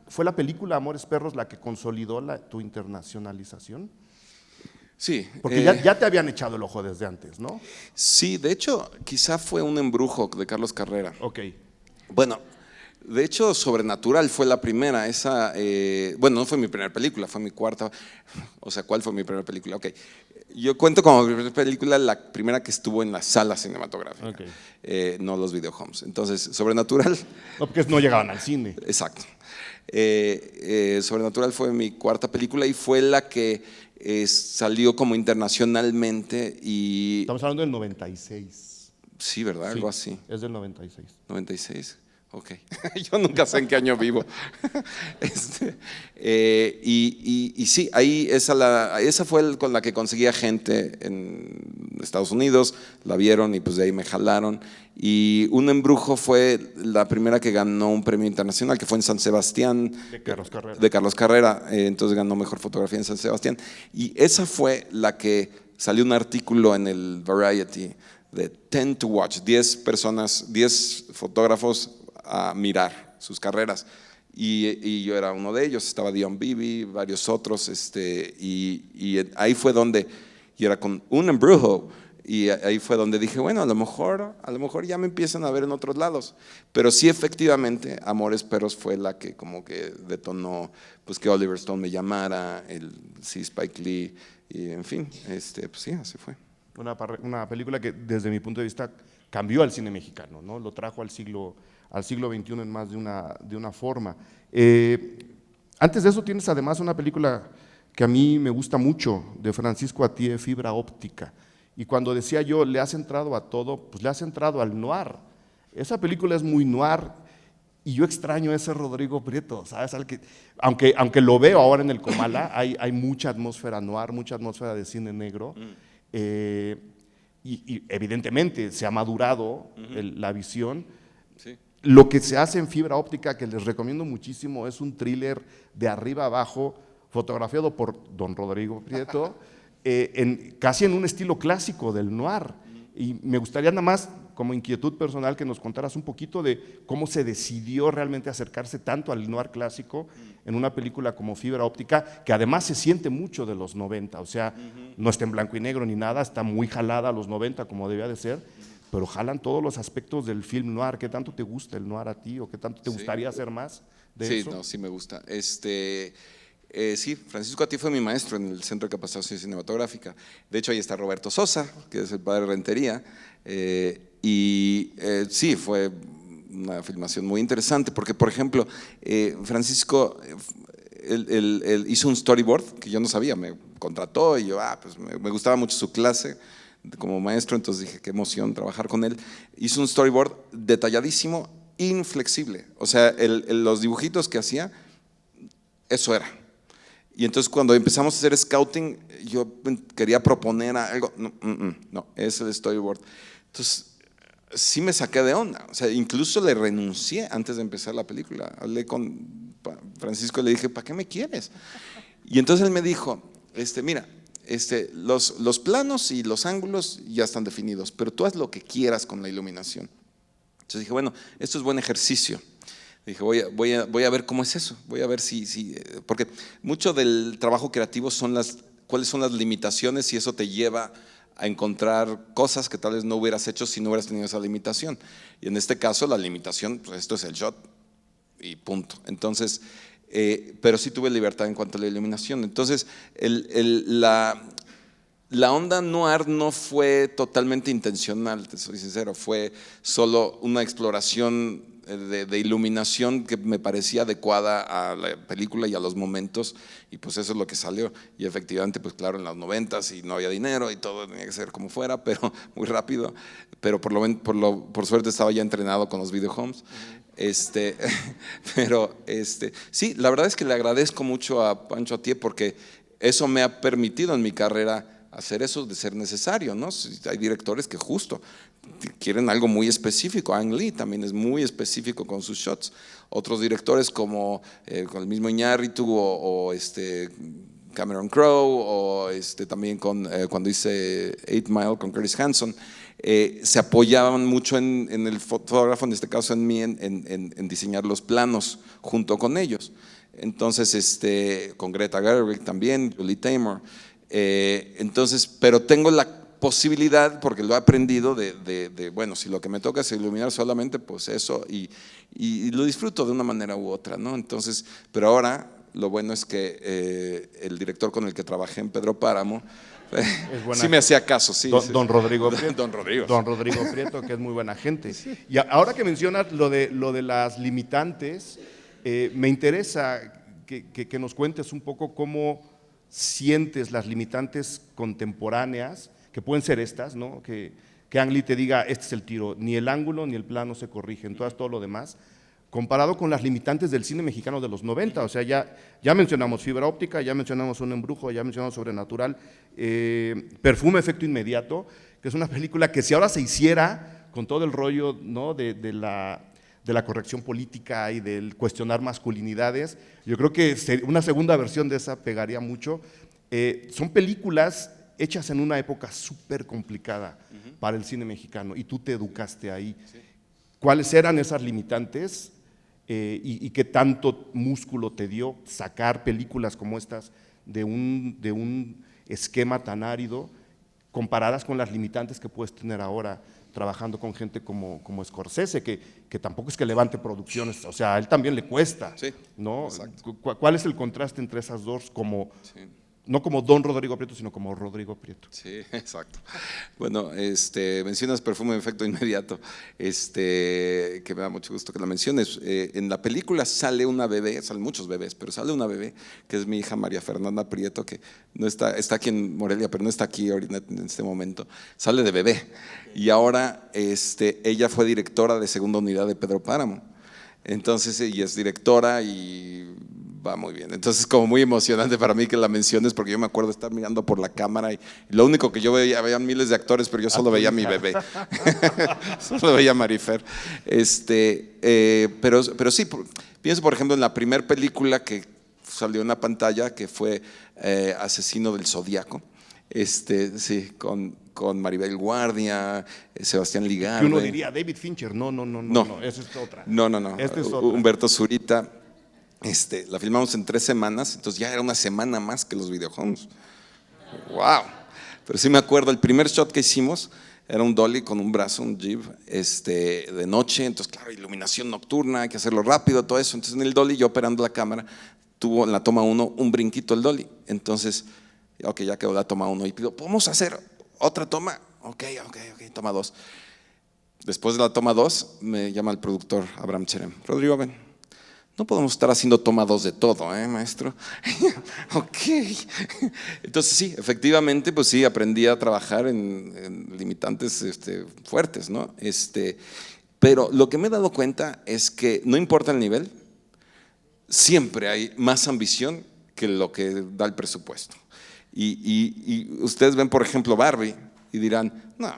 ¿Fue la película Amores Perros la que consolidó tu internacionalización? Sí. Porque ya te habían echado el ojo desde antes, ¿no? Sí, de hecho, quizá fue un embrujo de Carlos Carrera. Ok. Bueno, de hecho, Sobrenatural fue la primera. Bueno, no fue mi primera película, fue mi cuarta. O sea, ¿cuál fue mi primera película? Ok. Yo cuento como mi primera película la primera que estuvo en la sala cinematográfica, Okay. no los videohomes. Entonces, Sobrenatural. No, porque no llegaban al cine. Exacto. Sobrenatural fue mi cuarta película y fue la que salió como internacionalmente. Estamos hablando del 96. Sí, ¿verdad? Sí, Algo así. es del 96. 96. ok. Yo nunca sé en qué año vivo. Y sí, ahí esa fue con la que conseguía gente en Estados Unidos, la vieron y pues de ahí me jalaron. Y Un Embrujo fue la primera que ganó un premio internacional, que fue en San Sebastián. De Carlos Carrera. De Carlos Carrera, entonces ganó Mejor Fotografía en San Sebastián. Y esa fue la que salió un artículo en el Variety de 10 to watch, 10 personas, 10 fotógrafos a mirar sus carreras. Y yo era uno de ellos, estaba Dion Beebe, varios otros, y ahí fue donde, y era con Un Embrujo, y ahí fue donde dije, bueno, a lo mejor ya me empiezan a ver en otros lados. Pero sí, efectivamente, Amores Perros fue la que como que detonó, pues que Oliver Stone me llamara, sí, Spike Lee, y en fin, pues sí, así fue. Una película que desde mi punto de vista cambió al cine mexicano, ¿no? Lo trajo al siglo XXI en más de una forma. Antes de eso tienes además una película que a mí me gusta mucho, de Francisco Atiyeh, Fibra Óptica. Y cuando decía yo, le has entrado a todo, pues le has entrado al noir. Esa película es muy noir y yo extraño a ese Rodrigo Prieto, ¿sabes? Aunque lo veo ahora en el Comala, hay mucha atmósfera noir, mucha atmósfera de cine negro. Y evidentemente se ha madurado la visión. Sí. Lo que se hace en Fibra Óptica, que les recomiendo muchísimo, es un thriller de arriba abajo, fotografiado por don Rodrigo Prieto, casi en un estilo clásico del noir. Y me gustaría nada más, como inquietud personal, que nos contaras un poquito de cómo se decidió realmente acercarse tanto al noir clásico en una película como Fibra Óptica, que además se siente mucho de los 90, o sea, no está en blanco y negro ni nada, está muy jalada a los 90 como debía de ser, pero jalan todos los aspectos del film noir. ¿Qué tanto te gusta el noir a ti o qué tanto te gustaría hacer más de eso? Sí, no, sí me gusta. Sí, Francisco Atiyeh fue mi maestro en el Centro de Capacitación Cinematográfica. De hecho, ahí está Roberto Sosa, que es el padre de Rentería. Sí, fue una filmación muy interesante, porque, por ejemplo, Francisco él hizo un storyboard que yo no sabía, me contrató y yo, pues me gustaba mucho su clase como maestro, entonces dije, qué emoción trabajar con él. Hizo un storyboard detalladísimo, inflexible. O sea, los dibujitos que hacía, eso era. Y entonces cuando empezamos a hacer scouting, yo quería proponer algo, no, es el storyboard. Entonces, sí me saqué de onda, o sea, incluso le renuncié antes de empezar la película. Hablé con Francisco y le dije, ¿para qué me quieres? Y entonces él me dijo, mira, los planos y los ángulos ya están definidos, pero tú haz lo que quieras con la iluminación. Entonces dije, bueno, esto es buen ejercicio. Dije, voy a ver cómo es eso, voy a ver porque mucho del trabajo creativo cuáles son las limitaciones y eso te lleva a encontrar cosas que tal vez no hubieras hecho si no hubieras tenido esa limitación. Y en este caso la limitación, pues esto es el shot y punto. Entonces, pero sí tuve libertad en cuanto a la iluminación. Entonces, la onda noir no fue totalmente intencional, te soy sincero, fue solo una exploración de iluminación que me parecía adecuada a la película y a los momentos, y pues eso es lo que salió. Y efectivamente, pues claro, en los 90s y no había dinero y todo tenía que ser como fuera, pero muy rápido, pero por suerte estaba ya entrenado con los videohomes. Pero sí, la verdad es que le agradezco mucho a Pancho Atiyeh porque eso me ha permitido en mi carrera hacer eso de ser necesario, ¿no? Hay directores que justo quieren algo muy específico. Ang Lee también es muy específico con sus shots. Otros directores como con el mismo Iñárritu o Cameron Crowe o también cuando hice 8 Mile con Curtis Hanson, se apoyaban mucho en el fotógrafo, en este caso en mí, en diseñar los planos junto con ellos. Entonces, con Greta Gerwig también, Julie Taymor. Entonces, pero tengo la posibilidad, porque lo he aprendido, bueno, si lo que me toca es iluminar solamente, pues eso, y lo disfruto de una manera u otra, ¿no? Entonces, pero ahora lo bueno es que el director con el que trabajé en Pedro Páramo, sí me hacía caso, sí. Don Rodrigo Prieto. Don Rodrigo. Don Rodrigo Prieto, que es muy buena gente. Sí. Y ahora que mencionas lo de las limitantes, me interesa que nos cuentes un poco cómo sientes las limitantes contemporáneas, que pueden ser estas, ¿no? Que Ang Lee te diga, este es el tiro, ni el ángulo ni el plano se corrigen, todo lo demás. comparado con las limitantes del cine mexicano de los 90. O sea, ya mencionamos Fibra Óptica, ya mencionamos Un Embrujo, ya mencionamos Sobrenatural, Perfume, Efecto Inmediato, que es una película que si ahora se hiciera con todo el rollo, ¿no?, de la corrección política y del cuestionar masculinidades, yo creo que una segunda versión de esa pegaría mucho. Son películas hechas en una época súper complicada para el cine mexicano, y tú te educaste ahí. Sí. ¿Cuáles eran esas limitantes y qué tanto músculo te dio sacar películas como estas de un esquema tan árido, comparadas con las limitantes que puedes tener ahora trabajando con gente como Scorsese, que tampoco es que levante producciones, o sea, a él también le cuesta, sí, ¿no? ¿Cuál es el contraste entre esas dos sí. No como Don Rodrigo Prieto, sino como Rodrigo Prieto? Sí, exacto. Bueno, mencionas Perfume, Efecto Inmediato, que me da mucho gusto que la menciones. En la película sale una bebé, salen muchos bebés, pero sale una bebé que es mi hija María Fernanda Prieto, que no está aquí en Morelia, pero no está aquí ahorita en este momento. Sale de bebé y ahora ella fue directora de segunda unidad de Pedro Páramo. Entonces ella es directora y va muy bien. Entonces es como muy emocionante para mí que la menciones, porque yo me acuerdo de estar mirando por la cámara y lo único que yo veía, veían miles de actores, pero yo solo veía a mi bebé. Solo veía a Marifer. Pero sí, pienso por ejemplo en la primera película que salió en la pantalla, que fue Asesino del Zodíaco. Sí, con Maribel Guardia, Sebastián Ligarde. Que uno diría David Fincher, no, esa es otra. No. Esta es otra. Humberto Zurita. La filmamos en 3 semanas, entonces ya era una semana más que los videojuegos. ¡Wow! Pero sí me acuerdo, el primer shot que hicimos era un dolly con un brazo, un jib, de noche, entonces claro, iluminación nocturna, hay que hacerlo rápido, todo eso. Entonces en el dolly, yo operando la cámara, tuvo en la toma 1 un brinquito el dolly. Entonces, ok, ya quedó la toma 1 y pido, ¿podemos hacer otra toma? Ok, toma 2. Después de la toma 2, me llama el productor Abraham Cherem. Rodrigo, ven. No podemos estar haciendo toma 2 de todo, maestro. Ok. Entonces sí, efectivamente, pues sí, aprendí a trabajar en limitantes fuertes, ¿no? Pero lo que me he dado cuenta es que no importa el nivel, siempre hay más ambición que lo que da el presupuesto. Y ustedes ven, por ejemplo, Barbie y dirán, no,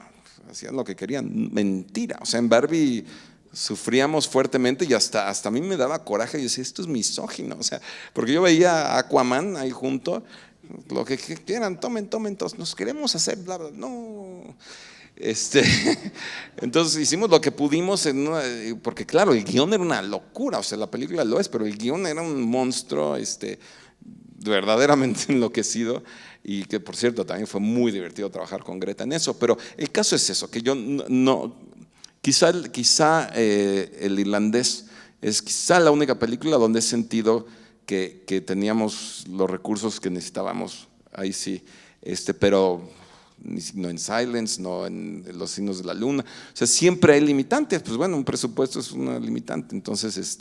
hacían lo que querían. Mentira, o sea, en Barbie sufríamos fuertemente y hasta a mí me daba coraje. Yo decía, esto es misógino, o sea, porque yo veía a Aquaman ahí junto, lo que quieran, tomen, todos, nos queremos hacer, bla, bla, no. Entonces hicimos lo que pudimos, porque claro, el guión era una locura, o sea, la película lo es, pero el guión era un monstruo, verdaderamente enloquecido. Y que por cierto también fue muy divertido trabajar con Greta en eso, pero el caso es eso, que yo quizá el irlandés es quizá la única película donde he sentido que teníamos los recursos que necesitábamos, ahí sí, pero no en Silence, no en Los Signos de la Luna, o sea, siempre hay limitantes, pues bueno, un presupuesto es una limitante, entonces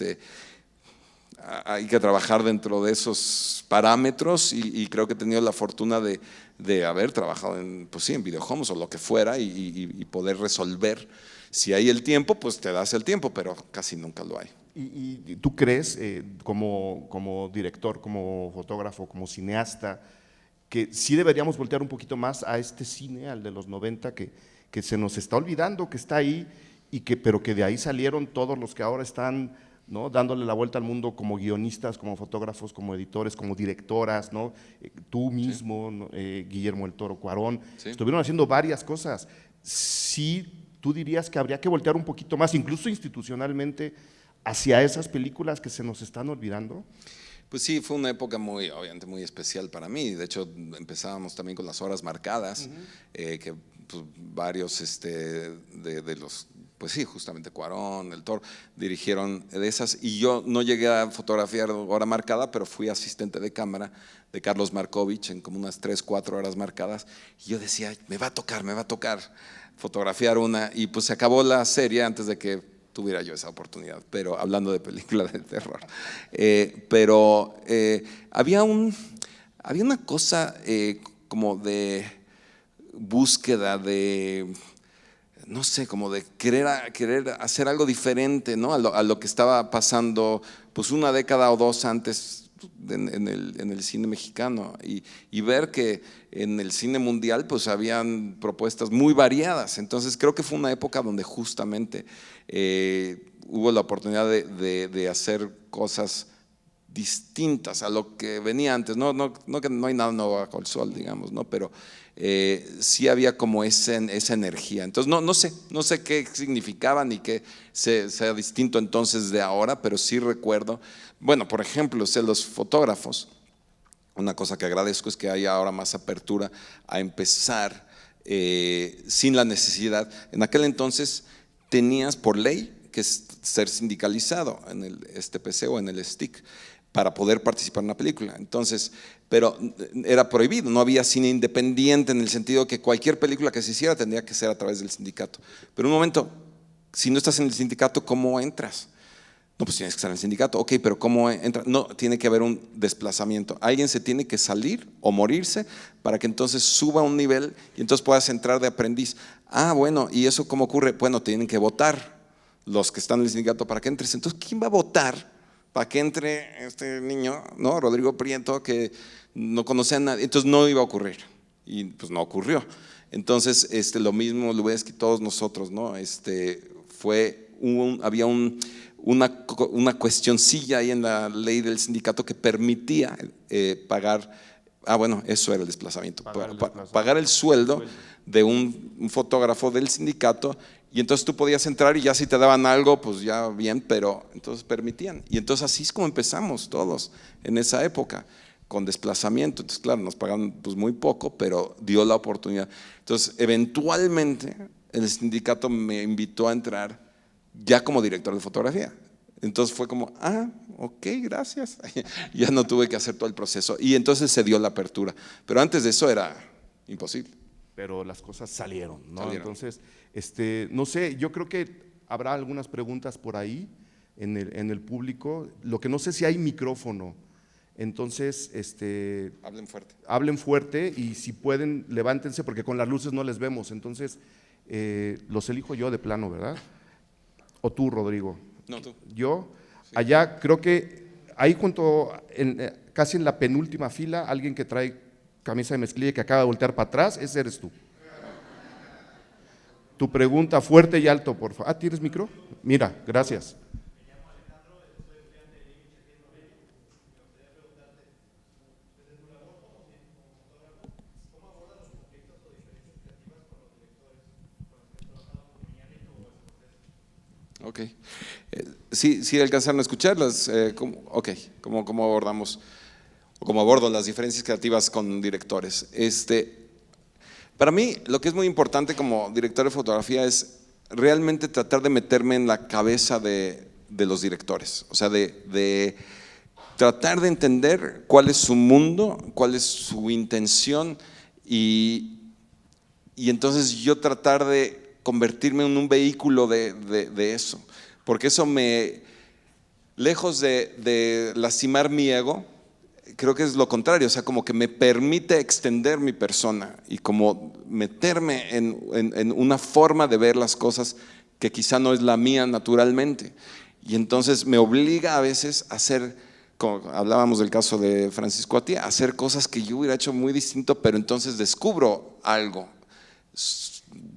hay que trabajar dentro de esos parámetros y creo que he tenido la fortuna de haber trabajado en videojuegos o lo que fuera y poder resolver. Si hay el tiempo, pues te das el tiempo, pero casi nunca lo hay. ¿Y tú crees, como director, como fotógrafo, como cineasta, que sí deberíamos voltear un poquito más a este cine, al de los 90, que se nos está olvidando, que está ahí, pero que de ahí salieron todos los que ahora están, ¿no?, dándole la vuelta al mundo como guionistas, como fotógrafos, como editores, como directoras, ¿no? Tú mismo, ¿no? Guillermo el Toro Cuarón, estuvieron haciendo varias cosas. Sí, tú dirías que habría que voltear un poquito más, incluso institucionalmente, hacia esas películas que se nos están olvidando. Pues sí, fue una época obviamente muy especial para mí. De hecho, empezábamos también con las horas marcadas, que pues, varios de los, pues sí, justamente Cuarón, el Toro, dirigieron de esas. Y yo no llegué a fotografiar hora marcada, pero fui asistente de cámara de Carlos Markovich en como unas 3-4 horas marcadas. Y yo decía, me va a tocar fotografiar una. Y pues se acabó la serie antes de que tuviera yo esa oportunidad, pero hablando de películas de terror. Pero había una cosa como de búsqueda de, no sé, como de querer hacer algo diferente, ¿no? A lo que estaba pasando pues una década o dos antes en el cine mexicano y ver que en el cine mundial pues habían propuestas muy variadas. Entonces creo que fue una época donde justamente hubo la oportunidad de hacer cosas distintas a lo que venía antes, no que no hay nada nuevo bajo el sol, digamos, ¿no? Pero sí había como esa energía. Entonces no sé qué significaba ni qué sea distinto entonces de ahora, pero sí recuerdo, bueno, por ejemplo, los fotógrafos, una cosa que agradezco es que haya ahora más apertura a empezar sin la necesidad. En aquel entonces tenías por ley que ser sindicalizado en el STPC o en el STIC para poder participar en una película. Entonces, pero era prohibido, no había cine independiente en el sentido que cualquier película que se hiciera tendría que ser a través del sindicato. Pero un momento, si no estás en el sindicato, ¿cómo entras? No, pues tienes que estar en el sindicato. Ok, pero ¿cómo entras? No, tiene que haber un desplazamiento. Alguien se tiene que salir o morirse para que entonces suba un nivel y entonces puedas entrar de aprendiz. Ah, bueno, ¿y eso cómo ocurre? Bueno, tienen que votar los que están en el sindicato para que entres. Entonces, ¿quién va a votar para que entre este niño, ¿no? Rodrigo Prieto, que no conocía a nadie? Entonces no iba a ocurrir y pues no ocurrió. Entonces lo mismo Lubezki, todos nosotros, ¿no? Había una cuestioncilla ahí en la ley del sindicato que permitía pagar, bueno, eso era el desplazamiento, pagar el sueldo de un fotógrafo del sindicato. Y entonces tú podías entrar y ya si te daban algo, pues ya bien, pero entonces permitían. Y entonces así es como empezamos todos en esa época, con desplazamiento. Entonces claro, nos pagaban pues muy poco, pero dio la oportunidad. Entonces eventualmente el sindicato me invitó a entrar ya como director de fotografía. Entonces fue como, ok, gracias. Ya no tuve que hacer todo el proceso. Y entonces se dio la apertura. Pero antes de eso era imposible. Pero las cosas salieron, ¿no? Salieron. Entonces, no sé, yo creo que habrá algunas preguntas por ahí en el público. Lo que no sé si hay micrófono. Entonces, Hablen fuerte. hablen fuerte y si pueden, levántense porque con las luces no les vemos. Entonces, los elijo yo de plano, ¿verdad? ¿O tú, Rodrigo? No, tú. Yo, allá creo que ahí junto, casi en la penúltima fila, alguien que trae camisa de mezclilla que acaba de voltear para atrás, ese eres tú. Tu pregunta fuerte y alto, por favor. ¿Tienes micro? Mira, gracias. Ok. Sí alcanzaron a escucharlas. ¿Cómo abordamos o cómo abordo las diferencias creativas con directores? Para mí, lo que es muy importante como director de fotografía es realmente tratar de meterme en la cabeza de los directores. O sea, de tratar de entender cuál es su mundo, cuál es su intención y entonces yo tratar de convertirme en un vehículo de eso, porque eso lejos de lastimar mi ego, creo que es lo contrario, o sea, como que me permite extender mi persona y como meterme en una forma de ver las cosas que quizá no es la mía naturalmente, y entonces me obliga a veces a hacer, como hablábamos del caso de Francisco Atía, a hacer cosas que yo hubiera hecho muy distinto, pero entonces descubro algo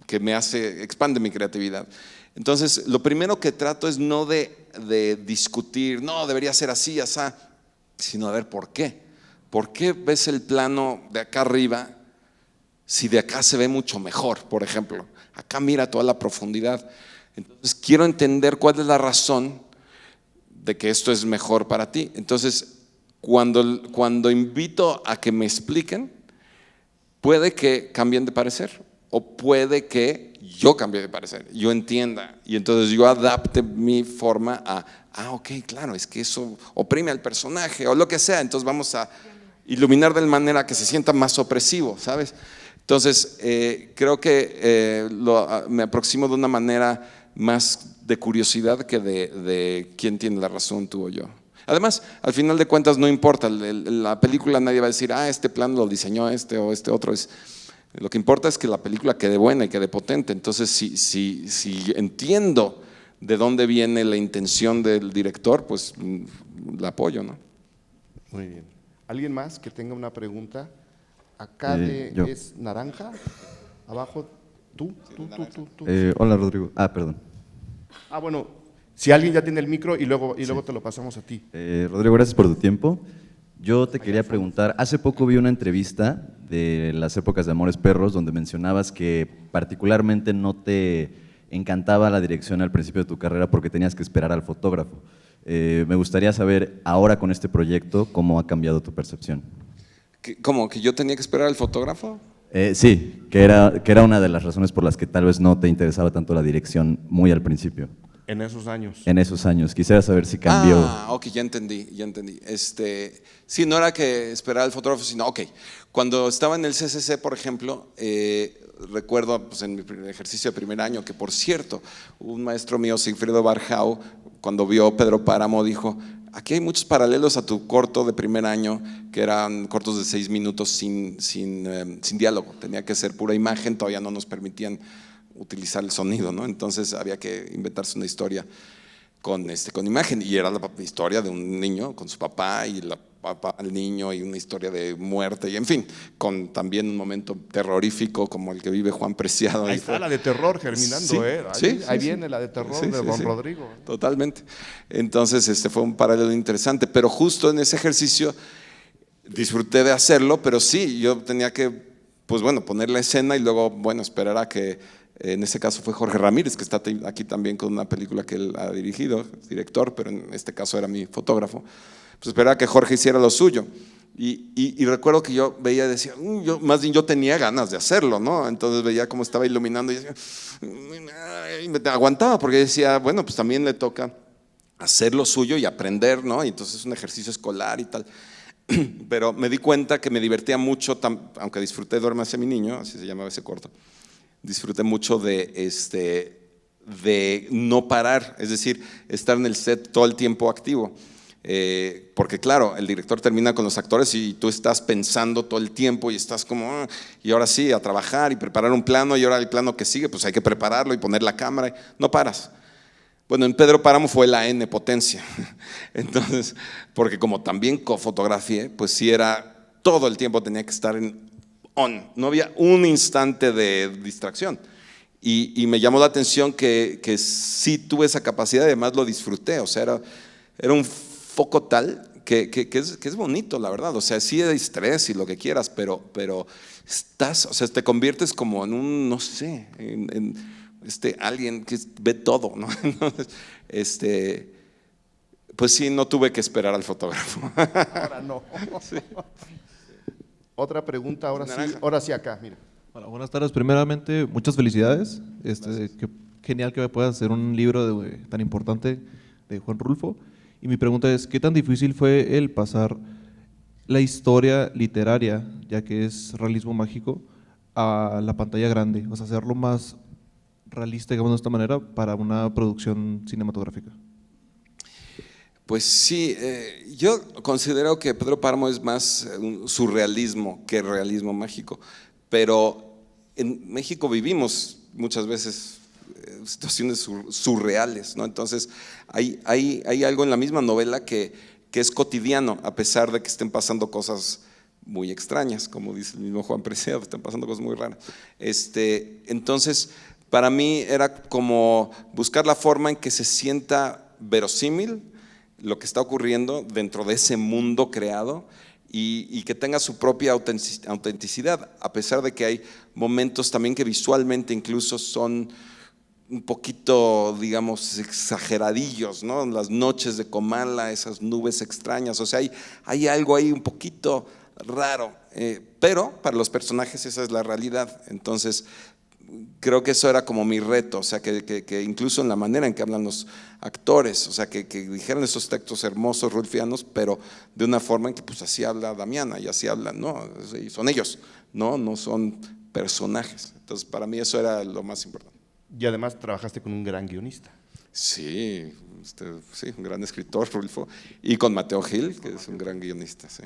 que expande mi creatividad. Entonces, lo primero que trato es no de discutir, no, debería ser así, así, sino a ver por qué. ¿Por qué ves el plano de acá arriba si de acá se ve mucho mejor, por ejemplo? Acá mira toda la profundidad. Entonces, quiero entender cuál es la razón de que esto es mejor para ti. Entonces, cuando invito a que me expliquen, puede que cambien de parecer. O puede que yo cambie de parecer, yo entienda y entonces yo adapte mi forma ok, claro, es que eso oprime al personaje o lo que sea, entonces vamos a iluminar de manera que se sienta más opresivo, ¿sabes? Entonces, creo que me aproximo de una manera más de curiosidad que de quién tiene la razón, tú o yo. Además, al final de cuentas no importa, la película nadie va a decir, este plano lo diseñó o este otro. Lo que importa es que la película quede buena y quede potente. Entonces, si entiendo de dónde viene la intención del director, pues la apoyo, ¿no? Muy bien. ¿Alguien más que tenga una pregunta? Acá Yo. es naranja, abajo tú. Hola, Rodrigo. Perdón. Bueno, si alguien ya tiene el micro y luego te lo pasamos a ti. Rodrigo, gracias por tu tiempo. Yo te quería preguntar, hace poco vi una entrevista de las épocas de Amores Perros donde mencionabas que particularmente no te encantaba la dirección al principio de tu carrera porque tenías que esperar al fotógrafo. Me gustaría saber ahora con este proyecto cómo ha cambiado tu percepción. ¿Cómo? ¿Que yo tenía que esperar al fotógrafo? Sí, que era una de las razones por las que tal vez no te interesaba tanto la dirección muy al principio. En esos años. En esos años. Quisiera saber si cambió. Ok, ya entendí. Sí, no era que esperar al fotógrafo, sino, ok, cuando estaba en el CCC, por ejemplo, recuerdo pues, en mi ejercicio de primer año, que por cierto, un maestro mío, Sigfrido Barjau, cuando vio Pedro Páramo, dijo, aquí hay muchos paralelos a tu corto de primer año, que eran cortos de 6 minutos sin diálogo, tenía que ser pura imagen, todavía no nos permitían utilizar el sonido, ¿no? Entonces había que inventarse una historia con imagen, y era la historia de un niño con su papá y la papá al niño y una historia de muerte y en fin, con también un momento terrorífico como el que vive Juan Preciado. Ahí está la de terror germinando, ahí viene la de terror de Don Rodrigo. Totalmente. Entonces fue un paralelo interesante, pero justo en ese ejercicio disfruté de hacerlo, pero sí, yo tenía que, pues bueno, poner la escena y luego, bueno, esperar a que, en ese caso fue Jorge Ramírez, que está aquí también con una película que él ha dirigido, director, pero en este caso era mi fotógrafo. Pues esperaba que Jorge hiciera lo suyo. Y recuerdo que yo veía y decía, más bien yo tenía ganas de hacerlo, ¿no? Entonces veía cómo estaba iluminando y decía, y me aguantaba porque decía, bueno, pues también le toca hacer lo suyo y aprender, ¿no? Y entonces es un ejercicio escolar y tal. Pero me di cuenta que me divertía mucho, aunque disfruté Duerme hacia mi niño, así se llamaba ese corto, disfruté mucho de no parar, es decir, estar en el set todo el tiempo activo. Porque claro, el director termina con los actores y tú estás pensando todo el tiempo y estás como, y ahora sí, a trabajar y preparar un plano, y ahora el plano que sigue, pues hay que prepararlo y poner la cámara, no paras. Bueno, en Pedro Páramo fue la N potencia, entonces, porque como también cofotografié, pues sí era, todo el tiempo tenía que estar en on, no había un instante de distracción. Y me llamó la atención que sí tuve esa capacidad y además lo disfruté, o sea, era un foco tal que es bonito, la verdad. O sea, sí hay estrés y lo que quieras, pero estás, o sea, te conviertes como en un, no sé, en alguien que ve todo, ¿no? Entonces, pues sí, no tuve que esperar al fotógrafo. Ahora no. Sí. Otra pregunta, ahora sí acá, mira. Bueno, buenas tardes. Primeramente, muchas felicidades. Genial que me puedas hacer un libro tan importante de Juan Rulfo. Y mi pregunta es, ¿qué tan difícil fue el pasar la historia literaria, ya que es realismo mágico, a la pantalla grande? O sea, hacerlo más realista, digamos de esta manera, para una producción cinematográfica. Pues sí, yo considero que Pedro Páramo es más un surrealismo que realismo mágico, pero en México vivimos muchas veces situaciones surreales, ¿no? Entonces hay algo en la misma novela que es cotidiano, a pesar de que estén pasando cosas muy extrañas, como dice el mismo Juan Preciado, están pasando cosas muy raras. Entonces, para mí era como buscar la forma en que se sienta verosímil lo que está ocurriendo dentro de ese mundo creado y que tenga su propia autenticidad, a pesar de que hay momentos también que visualmente incluso son un poquito, digamos, exageradillos, ¿no? Las noches de Comala, esas nubes extrañas, o sea, hay algo ahí un poquito raro, pero para los personajes esa es la realidad. Entonces creo que eso era como mi reto, o sea, que incluso en la manera en que hablan los actores, o sea, que dijeran esos textos hermosos, rulfianos, pero de una forma en que pues así habla Damiana y así hablan, ¿no? Son ellos, no son personajes. Entonces para mí eso era lo más importante. Y además trabajaste con un gran guionista. Sí, sí, un gran escritor, Rulfo, y con Mateo Gil, que es un gran guionista, sí.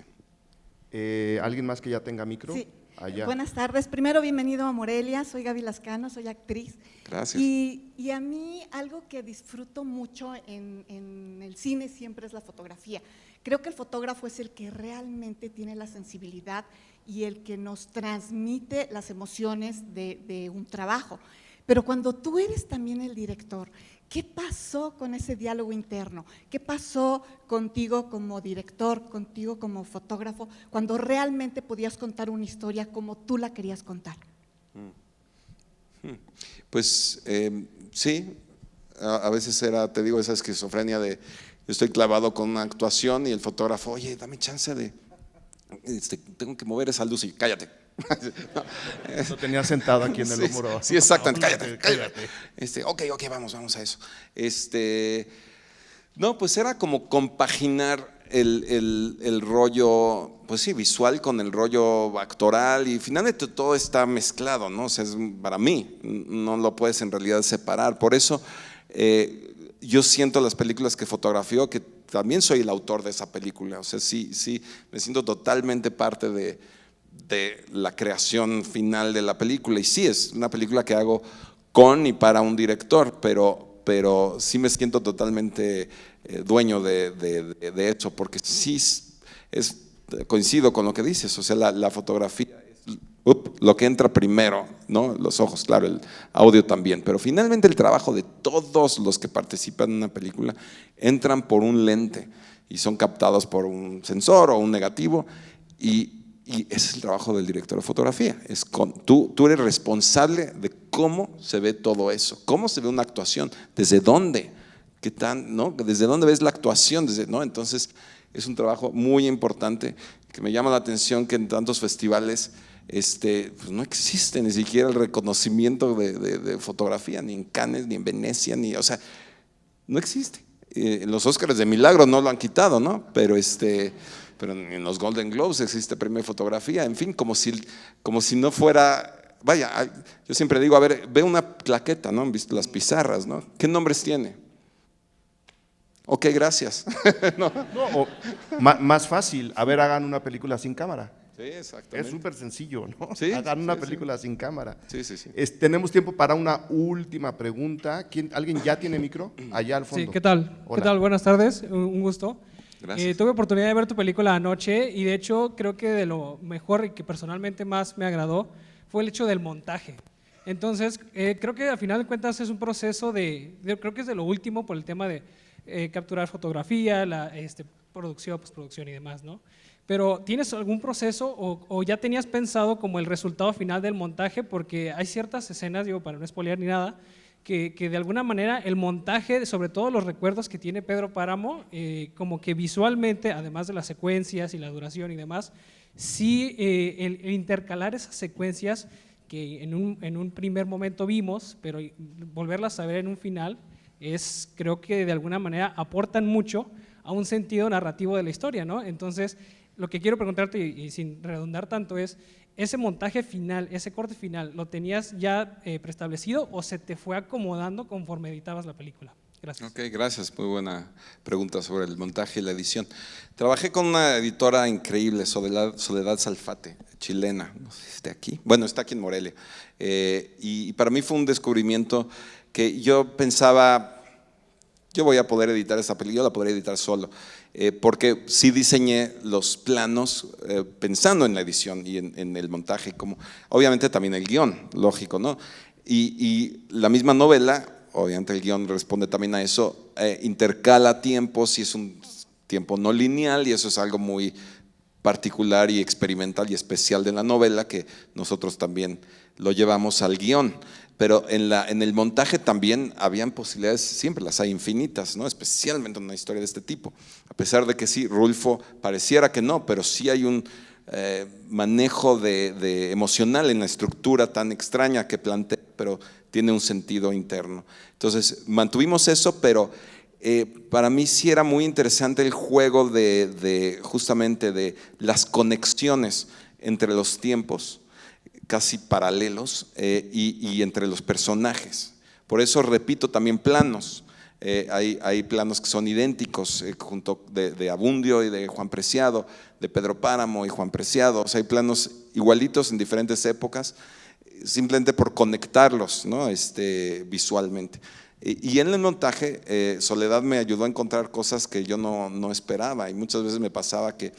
¿Alguien más que ya tenga micro? Sí, allá. Buenas tardes. Primero, bienvenido a Morelia. Soy Gaby Lascano, soy actriz. Gracias. Y a mí algo que disfruto mucho en el cine siempre es la fotografía. Creo que el fotógrafo es el que realmente tiene la sensibilidad y el que nos transmite las emociones de un trabajo. Pero cuando tú eres también el director, ¿qué pasó con ese diálogo interno? ¿Qué pasó contigo como director, contigo como fotógrafo, cuando realmente podías contar una historia como tú la querías contar? Pues sí, a veces era, te digo, esa esquizofrenia de yo estoy clavado con una actuación y el fotógrafo, oye, dame chance de, tengo que mover esa luz y cállate. No. Lo tenía sentado aquí en el Sí, hombro. sí, exactamente, cállate. Ok, vamos a eso. No, pues era como compaginar el rollo, pues sí, visual con el rollo actoral y finalmente todo está mezclado, ¿no? O sea, para mí no lo puedes en realidad separar. Por eso yo siento las películas que fotografío que también soy el autor de esa película. O sea, sí, me siento totalmente parte de la creación final de la película. Y sí, es una película que hago con y para un director, pero sí me siento totalmente dueño de eso, porque sí coincido con lo que dices. O sea, la fotografía es lo que entra primero, ¿no? Los ojos, claro, el audio también, pero finalmente el trabajo de todos los que participan en una película entran por un lente y son captados por un sensor o un negativo y ese es el trabajo del director de fotografía. Tú eres responsable de cómo se ve todo eso, cómo se ve una actuación, desde dónde, qué tan, ¿no? Desde dónde ves la actuación, ¿no? Entonces es un trabajo muy importante que me llama la atención que en tantos festivales pues no existe ni siquiera el reconocimiento de fotografía, ni en Cannes, ni en Venecia, o sea, no existe. En los Óscares de milagro no lo han quitado, ¿no? Pero en los Golden Globes existe premio de fotografía, en fin, como si no fuera, vaya, yo siempre digo, a ver, ve una plaqueta, ¿no? ¿Han visto las pizarras, ¿no? ¿Qué nombres tiene? Ok, gracias. No, más fácil, a ver, hagan una película sin cámara. Sí, exactamente. Es súper sencillo, ¿no? Sí, hagan una sí, película sin cámara. Sí. Tenemos tiempo para una última pregunta. ¿Alguien ya tiene micro? Allá al fondo. Sí, ¿qué tal? Hola. ¿Qué tal? Buenas tardes, un gusto. Gracias. Tuve oportunidad de ver tu película anoche y de hecho creo que de lo mejor y que personalmente más me agradó fue el hecho del montaje. Entonces, creo que al final de cuentas es un proceso creo que es de lo último por el tema de capturar fotografía, la producción, postproducción y demás, ¿no? Pero ¿tienes algún proceso o ya tenías pensado como el resultado final del montaje? Porque hay ciertas escenas, digo, para no spoilear ni nada, que de alguna manera el montaje, sobre todo los recuerdos que tiene Pedro Páramo, como que visualmente, además de las secuencias y la duración y demás, sí el intercalar esas secuencias que en un primer momento vimos, pero volverlas a ver en un final, creo que de alguna manera aportan mucho a un sentido narrativo de la historia, ¿no? Entonces, lo que quiero preguntarte, y sin redundar tanto, es ese montaje final, ese corte final, ¿lo tenías ya preestablecido o se te fue acomodando conforme editabas la película? Gracias. Ok, gracias. Muy buena pregunta sobre el montaje y la edición. Trabajé con una editora increíble, Soledad Salfate, chilena, no sé si está aquí. Bueno, está aquí en Morelia. Y para mí fue un descubrimiento que yo pensaba, yo voy a poder editar esta película, yo la podré editar solo. Porque sí diseñé los planos pensando en la edición y en el montaje, como obviamente también el guión, lógico, ¿no? Y la misma novela, obviamente el guión responde también a eso, intercala tiempos y es un tiempo no lineal y eso es algo muy particular y experimental y especial de la novela que nosotros también lo llevamos al guión. Pero en el montaje también habían posibilidades, siempre las hay infinitas, ¿no? Especialmente en una historia de este tipo. A pesar de que sí, Rulfo pareciera que no, pero sí hay un manejo de emocional en la estructura tan extraña que plantea, pero tiene un sentido interno. Entonces, mantuvimos eso, pero para mí sí era muy interesante el juego justamente de las conexiones entre los tiempos casi paralelos y entre los personajes. Por eso repito también planos. Hay planos que son idénticos, junto de Abundio y de Juan Preciado, de Pedro Páramo y Juan Preciado. O sea, hay planos igualitos en diferentes épocas, simplemente por conectarlos, ¿no? Visualmente. Y en el montaje, Soledad me ayudó a encontrar cosas que yo no esperaba, y muchas veces me pasaba que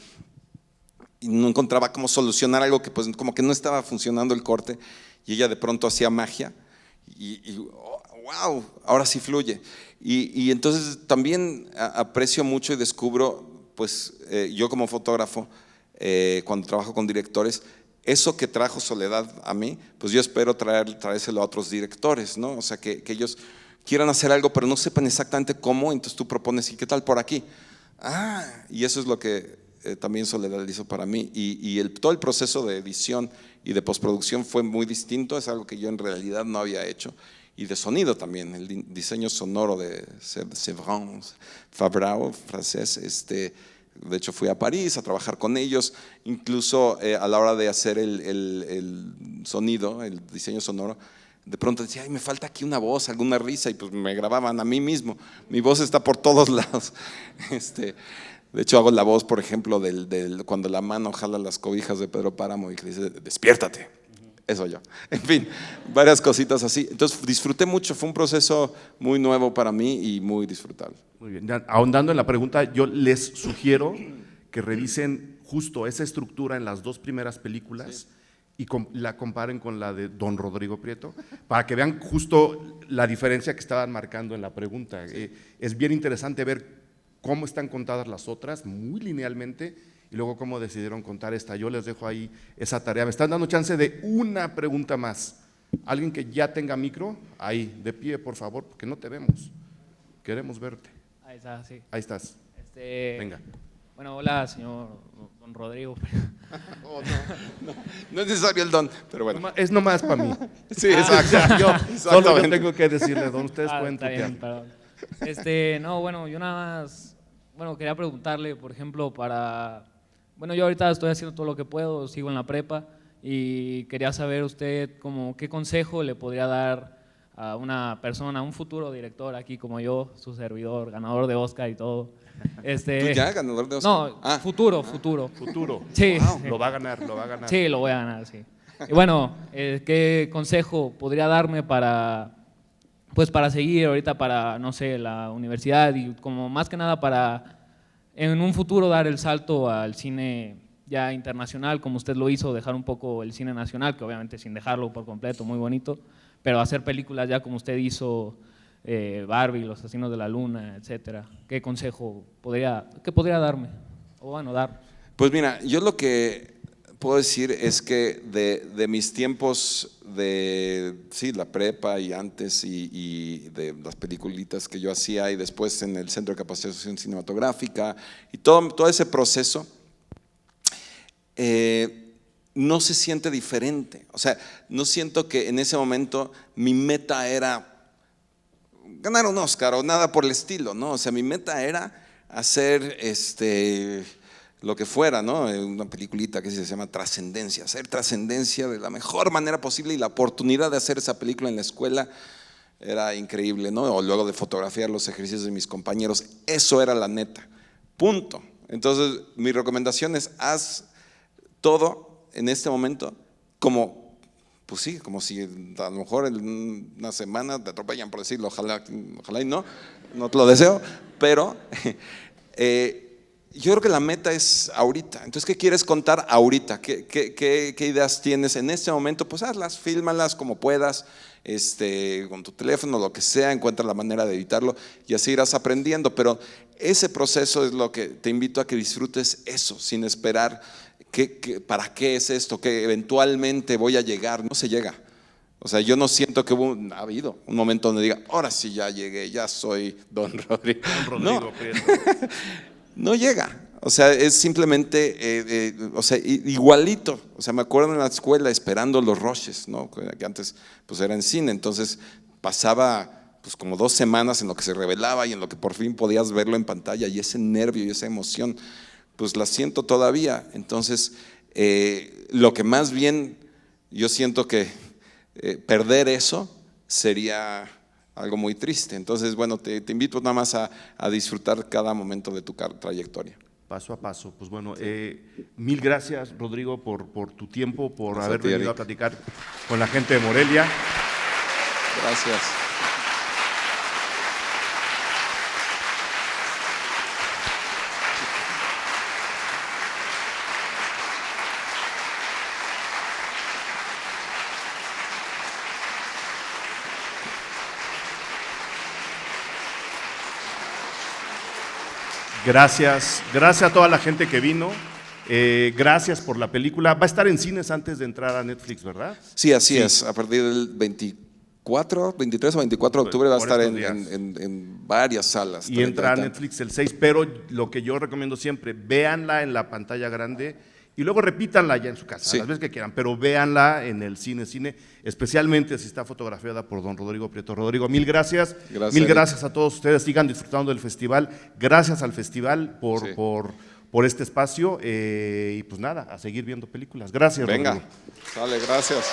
no encontraba cómo solucionar algo que pues como que no estaba funcionando el corte, y ella de pronto hacía magia y oh, wow, ahora sí fluye. Y entonces también aprecio mucho y descubro, pues yo como fotógrafo, cuando trabajo con directores, eso que trajo Soledad a mí, pues yo espero traérselo a otros directores, ¿no? O sea, que ellos quieran hacer algo pero no sepan exactamente cómo, entonces tú propones, ¿y qué tal por aquí? Y eso es lo que también Soledad hizo para mí, y todo el proceso de edición y de postproducción fue muy distinto, es algo que yo en realidad no había hecho, y de sonido también, el diseño sonoro de Séverin Fabrau, francés. De hecho fui a París a trabajar con ellos, incluso a la hora de hacer el sonido, el diseño sonoro, de pronto decía, ay, me falta aquí una voz, alguna risa, y pues me grababan a mí mismo, mi voz está por todos lados. De hecho hago la voz, por ejemplo, cuando la mano jala las cobijas de Pedro Páramo y que dice, despiértate, eso yo. En fin, varias cositas así. Entonces disfruté mucho, fue un proceso muy nuevo para mí y muy disfrutable. Muy bien, ya, ahondando en la pregunta, yo les sugiero que revisen justo esa estructura en las dos primeras películas, y la comparen con la de Don Rodrigo Prieto, para que vean justo la diferencia que estaban marcando en la pregunta. Es bien interesante ver cómo están contadas las otras, muy linealmente, y luego cómo decidieron contar esta. Yo les dejo ahí esa tarea. Me están dando chance de una pregunta más. Alguien que ya tenga micro, ahí, de pie, por favor, porque no te vemos. Queremos verte. Ahí está, sí. Ahí estás. Venga. Bueno, hola, señor Don Rodrigo. Oh, no es necesario el don, pero bueno. Es nomás para mí. Sí, exacto. Solo yo tengo que decirle, don, ustedes pueden está bien, tutear. perdón. No, bueno, yo nada más, quería preguntarle, por ejemplo, yo ahorita estoy haciendo todo lo que puedo, sigo en la prepa, y quería saber usted como qué consejo le podría dar a una persona, a un futuro director aquí como yo, su servidor, ganador de Oscar y todo. ¿Tú ya ganador de Oscar? No, futuro. Futuro. Sí. Wow, lo va a ganar. Sí, lo voy a ganar, sí. Y bueno, ¿qué consejo podría darme para seguir ahorita para, no sé, la universidad, y como más que nada para en un futuro dar el salto al cine ya internacional, como usted lo hizo, dejar un poco el cine nacional, que obviamente sin dejarlo por completo, muy bonito, pero hacer películas ya como usted hizo, Barbie, Los Asesinos de la Luna, etcétera? ¿Qué consejo podría darme? O bueno, dar. Pues mira, yo lo que puedo decir es que de mis tiempos de la prepa y antes, y de las peliculitas que yo hacía, y después en el Centro de Capacitación Cinematográfica y todo ese proceso, no se siente diferente. O sea, no siento que en ese momento mi meta era ganar un Oscar o nada por el estilo, ¿no? O sea, mi meta era hacer lo que fuera, ¿no? Una peliculita que se llama Trascendencia, hacer trascendencia de la mejor manera posible, y la oportunidad de hacer esa película en la escuela era increíble, ¿no? O luego de fotografiar los ejercicios de mis compañeros, eso era la neta, punto. Entonces, mi recomendación es: haz todo en este momento como si a lo mejor en una semana te atropellan, por decirlo, ojalá y no te lo deseo, pero yo creo que la meta es ahorita. Entonces, ¿qué quieres contar ahorita? ¿Qué ideas tienes en este momento? Pues hazlas, fílmalas como puedas, con tu teléfono, lo que sea, encuentra la manera de editarlo, y así irás aprendiendo. Pero ese proceso es lo que te invito a que disfrutes, eso, sin esperar ¿para qué es esto? Que eventualmente voy a llegar. No se llega. O sea, yo no siento que ha habido un momento donde diga, ahora sí ya llegué, ya soy Don Rodrigo. No. No llega. O sea, es simplemente, igualito. O sea, me acuerdo en la escuela esperando los rushes, ¿no? Que antes pues era en cine, entonces pasaba pues como 2 semanas en lo que se revelaba y en lo que por fin podías verlo en pantalla, y ese nervio y esa emoción pues la siento todavía. Entonces, lo que más bien yo siento que perder eso sería algo muy triste. Entonces, bueno, te invito nada más a disfrutar cada momento de tu trayectoria. Paso a paso. Pues bueno, mil gracias, Rodrigo, por tu tiempo, por Gracias haber a ti, venido Eric. a platicar con la gente de Morelia. Gracias. Gracias a toda la gente que vino. Gracias por la película. Va a estar en cines antes de entrar a Netflix, ¿verdad? Sí, así es. A partir del 23 o 24 de octubre va a Por estar estos días. en varias salas. Y entra a Netflix el 6, pero lo que yo recomiendo siempre, véanla en la pantalla grande y luego repítanla ya en su casa, Sí. las veces que quieran, pero véanla en el cine, especialmente si está fotografiada por don Rodrigo Prieto. Rodrigo, mil gracias. Gracias, Mil Eric. gracias a todos ustedes, sigan disfrutando del festival. Gracias al festival Sí. por este espacio y pues nada, a seguir viendo películas. Gracias, Venga, Rodrigo. sale, gracias.